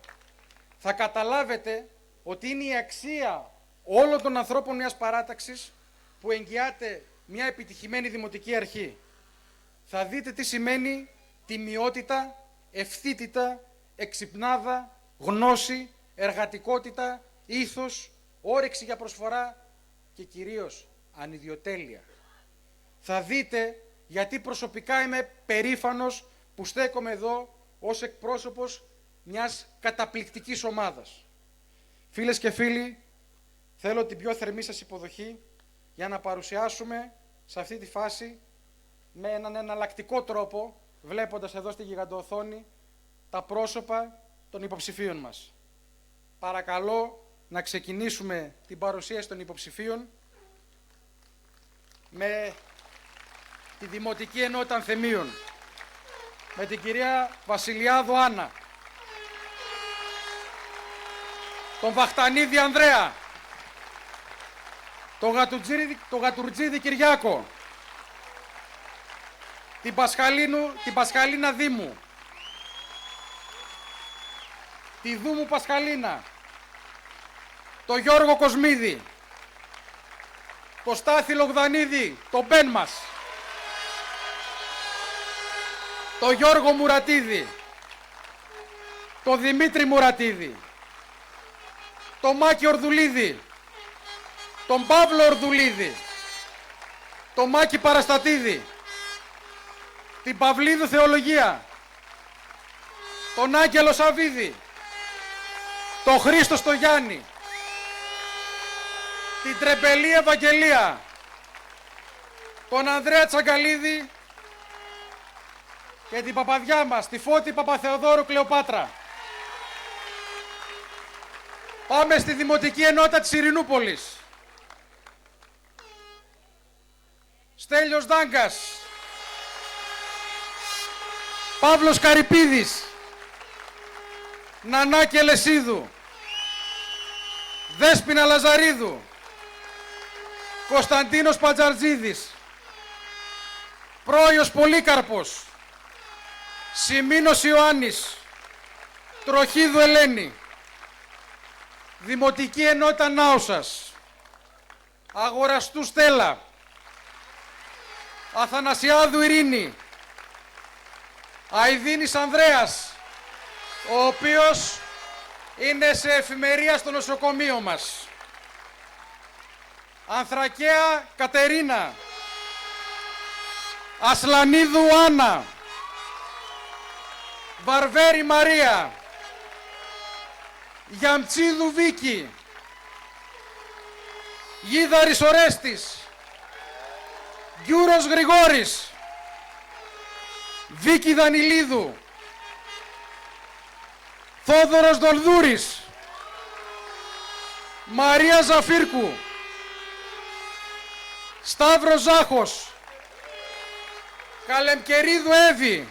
Θα καταλάβετε ότι είναι η αξία όλων των ανθρώπων μιας παράταξης που εγγυάται μια επιτυχημένη δημοτική αρχή. Θα δείτε τι σημαίνει τιμιότητα, ευθύτητα, εξυπνάδα, γνώση, εργατικότητα, ήθος, όρεξη για προσφορά και κυρίως ανιδιοτέλεια. Θα δείτε γιατί προσωπικά είμαι περήφανος που στέκομαι εδώ ως εκπρόσωπος μιας καταπληκτικής ομάδας. Φίλες και φίλοι, θέλω την πιο θερμή σας υποδοχή για να παρουσιάσουμε σε αυτή τη φάση με έναν εναλλακτικό τρόπο, βλέποντας εδώ στη γιγαντοοθόνη τα πρόσωπα των υποψηφίων μας. Παρακαλώ να ξεκινήσουμε την παρουσίαση των υποψηφίων με τη Δημοτική Ενότητα Ανθεμίων, με την κυρία Βασιλιάδου Άννα, τον Βαχτανίδη Ανδρέα, τον Γατουρτζίδη Κυριάκο, την Πασχαλίνα Δήμου, τη Δούμου Πασχαλίνα, τον Γιώργο Κοσμίδη, τον Στάθη Λογδανίδη, τον Μπεν μας, τον Γιώργο Μουρατίδη, τον Δημήτρη Μουρατίδη, τον Μάκη Ορδουλίδη, τον Παύλο Ορδουλίδη, τον Μάκη Παραστατίδη, την Παυλίδου Θεολογία, τον Άγγελο Σαβίδη, τον Χρήστο Στογιάννη, την Τρεμπελή Ευαγγελία, τον Ανδρέα Τσαγκαλίδη και την παπαδιά μας, τη Φώτη Παπαθεοδόρου Κλεοπάτρα. Πάμε στη Δημοτική Ενότητα της Ειρηνούπολης. Στέλιος Δάγκας, Παύλος Καρυπίδης, Νανάκη Λεσίδου, Δέσποινα Λαζαρίδου, Κωνσταντίνος Παντζαρτζίδης, Πρόιος Πολύκαρπος, Σιμίνος Ιωάννης, Τροχίδου Ελένη, Δημοτική Ενότητα Νάουσας, Αγοραστού Στέλλα, Αθανασιάδου Ειρήνη, Αηδίνης Ανδρέας, ο οποίος είναι σε εφημερία στο νοσοκομείο μας, Ανθρακαία Κατερίνα, Ασλανίδου Άννα, Βαρβέρη Μαρία, Γιαμτσίδου Βίκη, Γίδαρης Ορέστης, Γκιούρος Γρηγόρης, Βίκη Δανιλίδου, Θόδωρος Δολδούρης, Μαρία Ζαφύρκου, Σταύρος Ζάχος, Καλεμκερίδου Εύη,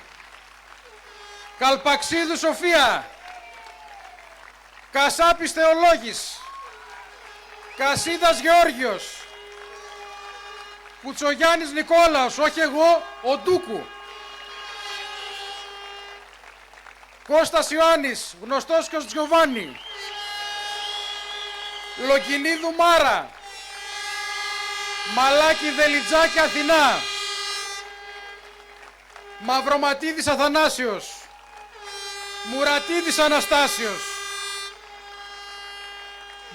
Καλπαξίδου Σοφία, Κασάπης Θεολόγης, Κασίδας Γεώργιος, Κουτσογιάννης Νικόλαος, όχι εγώ, ο Ντούκου, Κώστας Ιωάννης, γνωστός και ως Τζιοβάνι, Λοκινίδου Μάρα, Μαλάκη Δελιτζάκη Αθηνά, Μαυροματίδης Αθανάσιος, Μουρατίδης Αναστάσιος,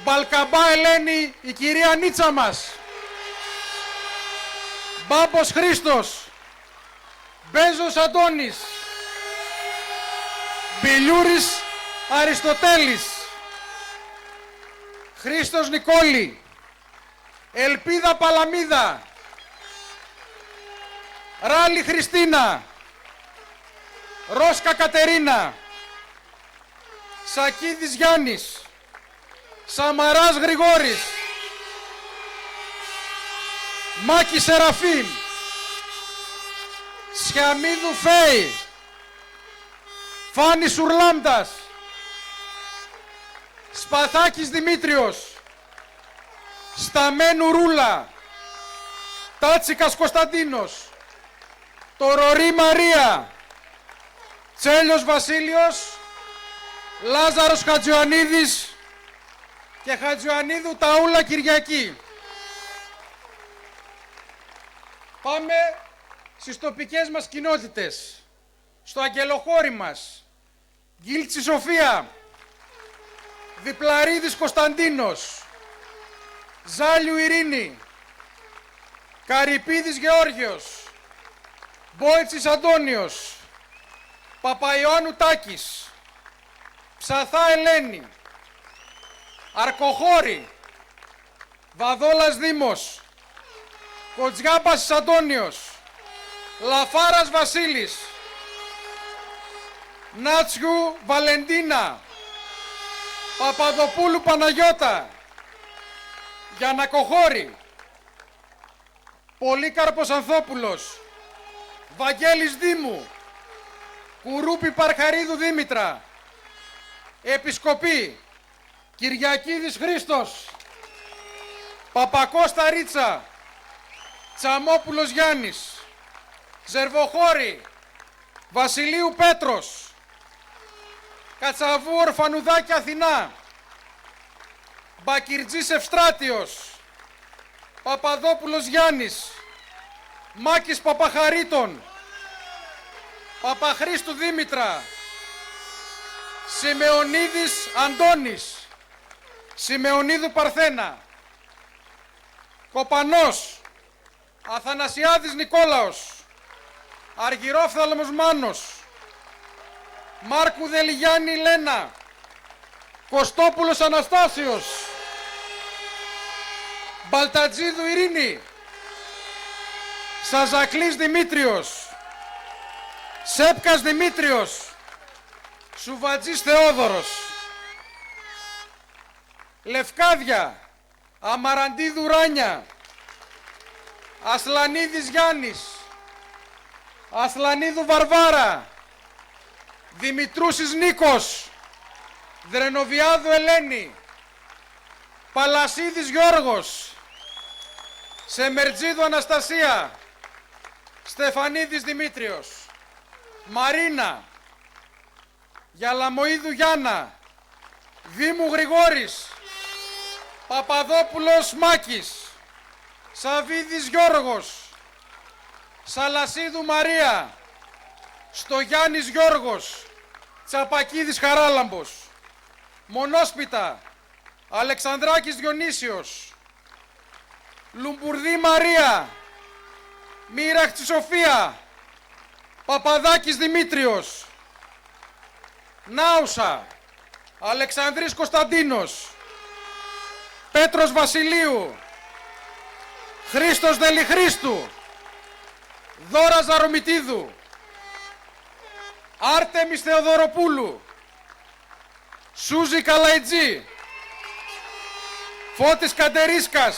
Μπαλκαμπά Ελένη, η κυρία Νίτσα μας, Μπάμπος Χρήστος, Μπέζος Αντώνης, Μπιλιούρης Αριστοτέλης, Χρήστος Νικόλη, Ελπίδα Παλαμίδα, Ράλη Χριστίνα, Ρόσκα Κατερίνα, Σακίδης Γιάννης, Σαμαράς Γρηγόρης, Μάκη Σεραφείμ, Σιαμίδου Φέη, Φάνη Σουρλάμτας, Σπαθάκης Δημήτριος, Σταμένου Ρούλα, Τάτσικας Κωνσταντίνος, Τορορή Μαρία, Τσέλιος Βασίλειος, Λάζαρος Χατζιωαννίδης και Χατζιωαννίδου Ταούλα Κυριακή. Πάμε στις τοπικές μας κοινότητες. Στο Αγγελοχώρι μας, Γκίλτσι Σοφία, Διπλαρίδης Κωνσταντίνος, Ζάλιου Ειρήνη, Καρυπίδης Γεώργιος, Μπόιτσης Αντώνιος, Παπαϊωάννου Τάκης, Ψαθά Ελένη, Αρκοχώρη, Βαδόλας Δήμος, Κοτζιάμπας Αντώνιος, Λαφάρας Βασίλης, Νάτσιου Βαλεντίνα, Παπαδοπούλου Παναγιώτα, Γιαννακοχώρη, Πολύκαρπος Ανθόπουλος, Βαγγέλης Δήμου, Κουρούπη Παρχαρίδου Δήμητρα, Επισκοπή, Κυριακίδης Χρήστος, Παπακώστα Ρίτσα, Τσαμόπουλος Γιάννης, Ζερβοχώρη, Βασιλείου Πέτρος, Κατσαβού Ορφανουδάκη Αθηνά, Μπακυρτζής Ευστράτιος, Παπαδόπουλος Γιάννης, Μάκης Παπαχαρίτων, Παπαχρήστου Δήμητρα, Σιμεωνίδης Αντώνης, Σιμεωνίδου Παρθένα, Κοπανός, Αθανασιάδης Νικόλαος, Αργυρόφθαλμος Μάνος, Μάρκου Δελιγιάννη Λένα, Κωστόπουλος Αναστάσιος, Μπαλτατζίδου Ειρήνη, Σαζακλής Δημήτριος, Σέπκας Δημήτριος, Σουβατζής Θεόδωρος, Λευκάδια, Αμαραντίδου Ράνια, Ασλανίδης Γιάννης, Ασλανίδου Βαρβάρα, Δημητρούσης Νίκος, Δρενοβιάδου Ελένη, Παλασίδης Γιώργος, Σεμερτζίδου Αναστασία, Στεφανίδης Δημήτριος, Μαρίνα, Γιαλαμοίδου Γιάννα, Δήμου Γρηγόρης, Παπαδόπουλος Μάκης, Σαβίδης Γιώργος, Σαλασίδου Μαρία, Στογιάννης Γιώργος, Τσαπακίδης Χαράλαμπος, Μονόσπιτα, Αλεξανδράκης Διονύσιος, Λουμπουρδή Μαρία, Μοίραχτη Σοφία, Παπαδάκης Δημήτριος, Νάουσα, Αλεξανδρής Κωνσταντίνος, Πέτρος Βασιλείου, Χρήστος Δελιχρίστου, Δώρα Ζαρομητίδου, Άρτεμις Θεοδωροπούλου, Σούζη Καλαϊτζή, Φώτης Καντερίσκας,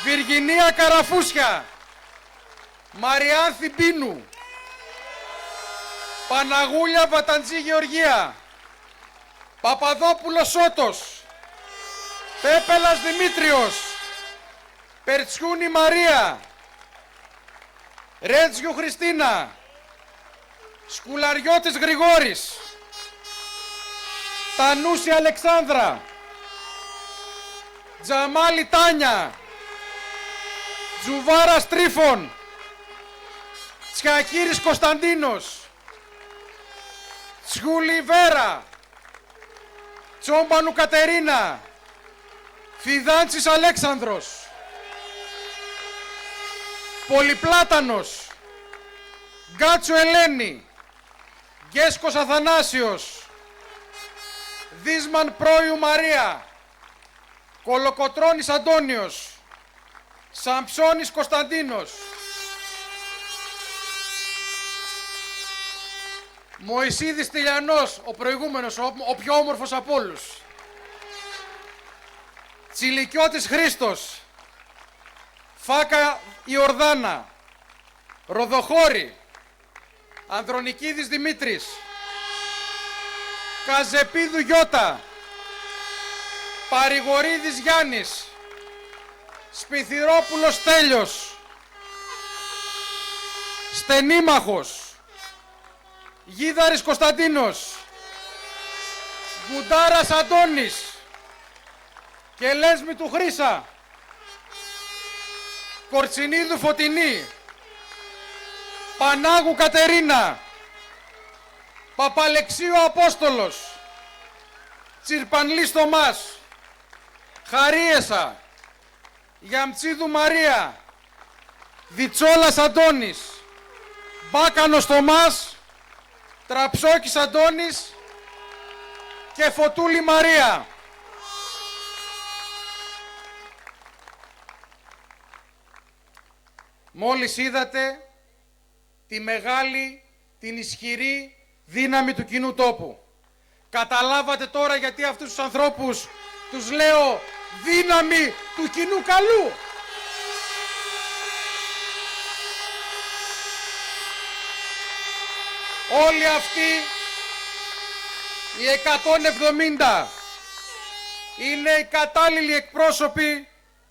Βιργινία Καραφούσια, Μαριάνθη Μπίνου, Παναγούλια Βαταντζή Γεωργία, Παπαδόπουλος Σώτος, Πέπελας Δημήτριος, Περτσιούνη Μαρία, Ρέτζιου Χριστίνα, Σκουλαριώτης Γρηγόρης, Τανούση Αλεξάνδρα, Τζαμάλη Τάνια, Τζουβάρας Τρίφων, Τσιακύρης Κωνσταντίνος, Τσχούλη Βέρα, Τσόμπανου Κατερίνα, Φιδάντσης Αλέξανδρος, Πολυπλάτανος, Γκάτσο Ελένη, Γκέσκος Αθανάσιος, Δίσμαν Πρόιου Μαρία, Κολοκοτρώνης Αντώνιος, Σαμψώνης Κωνσταντίνος, Μωυσίδης Τηλιανός, ο προηγούμενος, ο πιο όμορφος από όλους, Τσιλικιώτης Χρήστος, Φάκα Ιορδάνα, Ροδοχώρη, Ανδρονικίδης Δημήτρης, Καζεπίδου Γιώτα, Παρηγορίδης Γιάννης, Σπιθυρόπουλος Τέλιος, Στενήμαχος, Γίδαρης Κωνσταντίνος, Γκουντάρας Αντώνης, Κελέσμη του Χρύσα, Κορτσινίδου Φωτεινή, Πανάγου Κατερίνα, Παπαλεξίου Απόστολος, Τσιρπανλής Θωμάς, Χαρίεσα, Γιαμτσίδου Μαρία, Διτσόλας Αντώνης, Μπάκανος Θωμάς, Τραψόκης Αντώνης και Φωτούλη Μαρία. Μόλις είδατε τη μεγάλη, την ισχυρή δύναμη του κοινού τόπου. Καταλάβατε τώρα γιατί αυτούς τους ανθρώπους τους λέω δύναμη του κοινού καλού. Όλοι αυτοί οι 170 είναι οι κατάλληλοι εκπρόσωποι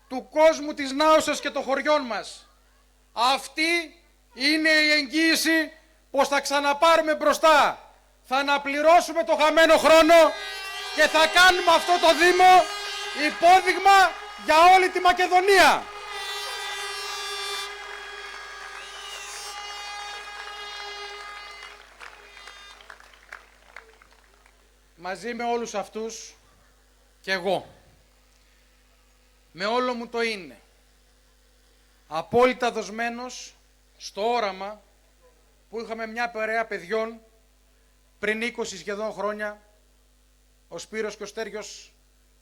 του κόσμου της Νάουσας και των χωριών μας. Αυτή είναι η εγγύηση πως θα ξαναπάρουμε μπροστά. Θα αναπληρώσουμε το χαμένο χρόνο και θα κάνουμε αυτό το Δήμο υπόδειγμα για όλη τη Μακεδονία. Μαζί με όλους αυτούς και εγώ, με όλο μου το είναι, απόλυτα δοσμένος στο όραμα που είχαμε μια παρέα παιδιών πριν 20 σχεδόν χρόνια. Ο Σπύρος και ο Στέργιος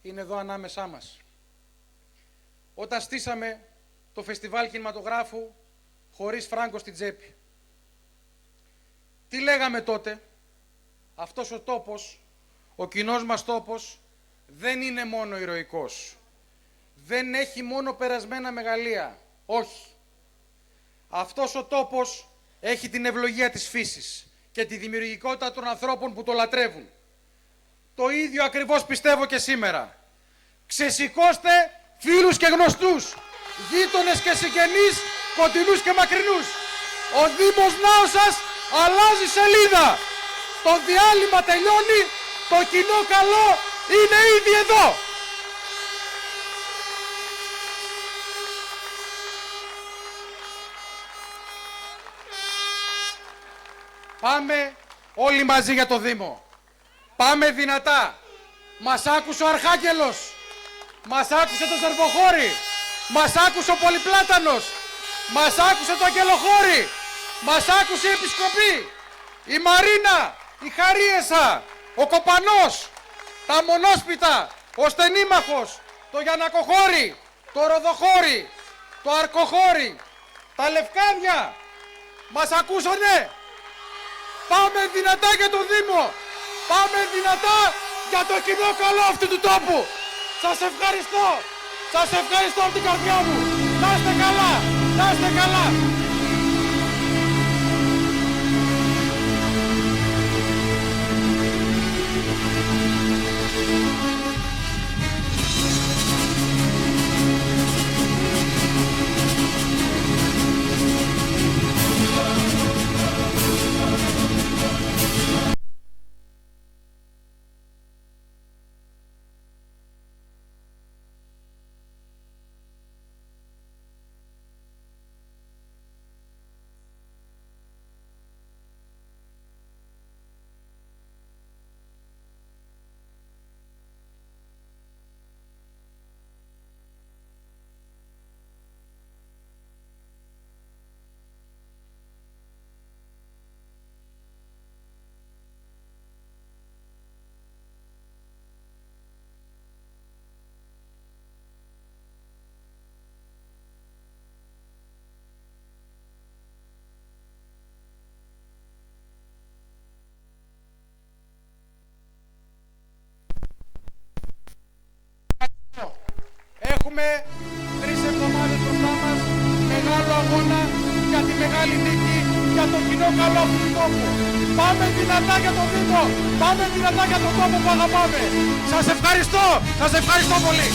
είναι εδώ ανάμεσά μας. Όταν στήσαμε το φεστιβάλ κινηματογράφου χωρίς φράγκο στην τσέπη. Τι λέγαμε τότε? Αυτός ο τόπος, ο κοινός μας τόπος, δεν είναι μόνο ηρωικός. Δεν έχει μόνο περασμένα μεγαλεία. Όχι. Αυτός ο τόπος έχει την ευλογία της φύσης. και τη δημιουργικότητα των ανθρώπων που το λατρεύουν. Το ίδιο ακριβώς πιστεύω και σήμερα. Ξεσηκώστε φίλους και γνωστούς, γείτονες και συγγενείς, κοντινούς και μακρινούς. Ο Δήμος Νάωσας αλλάζει σελίδα. Το διάλειμμα τελειώνει, το κοινό καλό είναι ήδη εδώ. Πάμε όλοι μαζί για το Δήμο. Πάμε δυνατά. Μας άκουσε ο Αρχάγγελος. Μας άκουσε το Ζερβοχώρι. Μας άκουσε ο Πολυπλάτανος. Μας άκουσε το Αγγελοχώρι. Μας άκουσε η Επισκοπή. Η Μαρίνα. Η Χαρίεσα. Ο Κοπανός. Τα Μονόσπιτα. Ο Στενήμαχος. Το Γιαννακοχώρι. Το Ροδοχώρι. Το Αρκοχώρι. Τα Λευκάνια. Μας ακούσανε. Πάμε δυνατά για το Δήμο. Πάμε δυνατά για το κοινό καλό αυτού του τόπου. Σας ευχαριστώ. Σας ευχαριστώ από την καρδιά μου. Να είστε καλά. Να είστε καλά. Έχουμε 3 εβδομάδες μπροστά μας, μεγάλο αγώνα για τη μεγάλη νίκη, για το κοινό καλό αυτού του τόπου. Πάμε δυνατά για το Δήμο, πάμε δυνατά για τον τόπο που αγαπάμε. Σας ευχαριστώ, σας ευχαριστώ πολύ.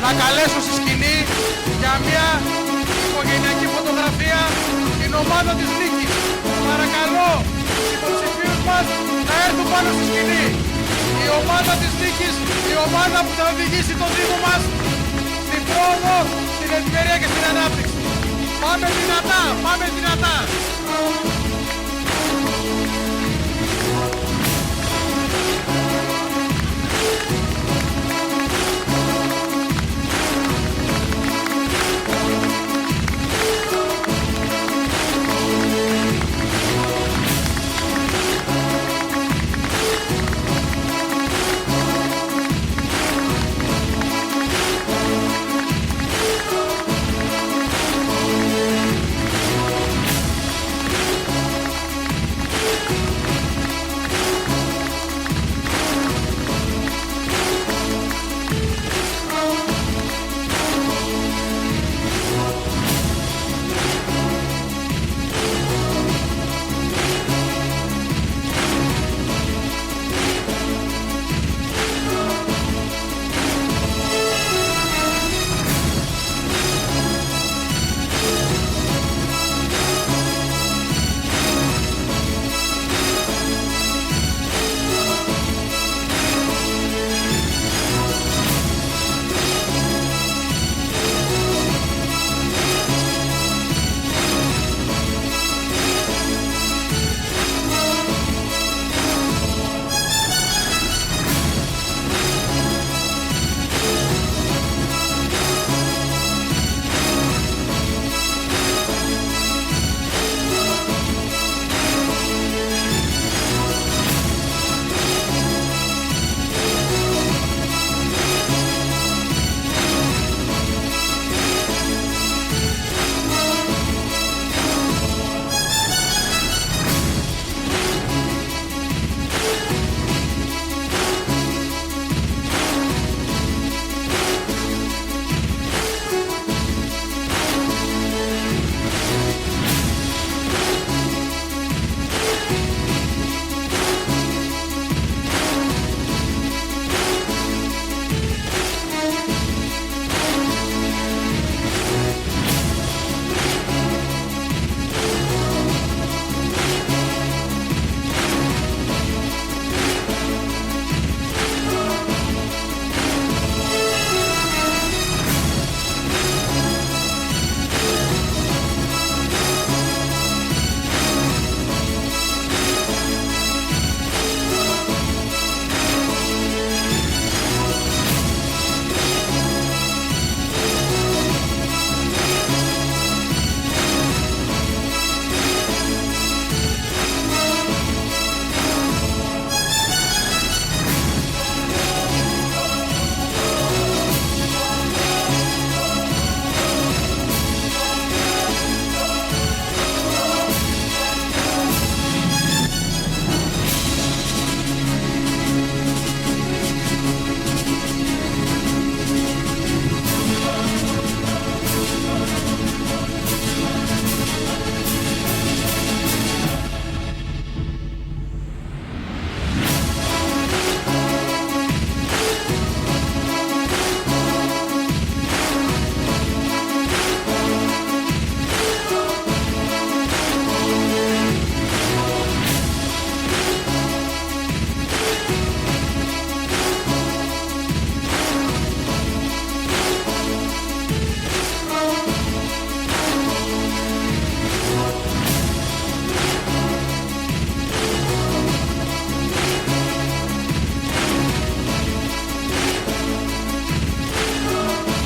Να καλέσω στη σκηνή για μια οικογενειακή φωτογραφία την ομάδα της νίκης. Παρακαλώ τους υποψηφίους μας να έρθουν πάνω στη σκηνή. Η ομάδα της νίκης, η ομάδα που θα οδηγήσει το Δήμο μας στην πρόοδο, στην ευημερία και στην ανάπτυξη. Πάμε δυνατά, πάμε δυνατά.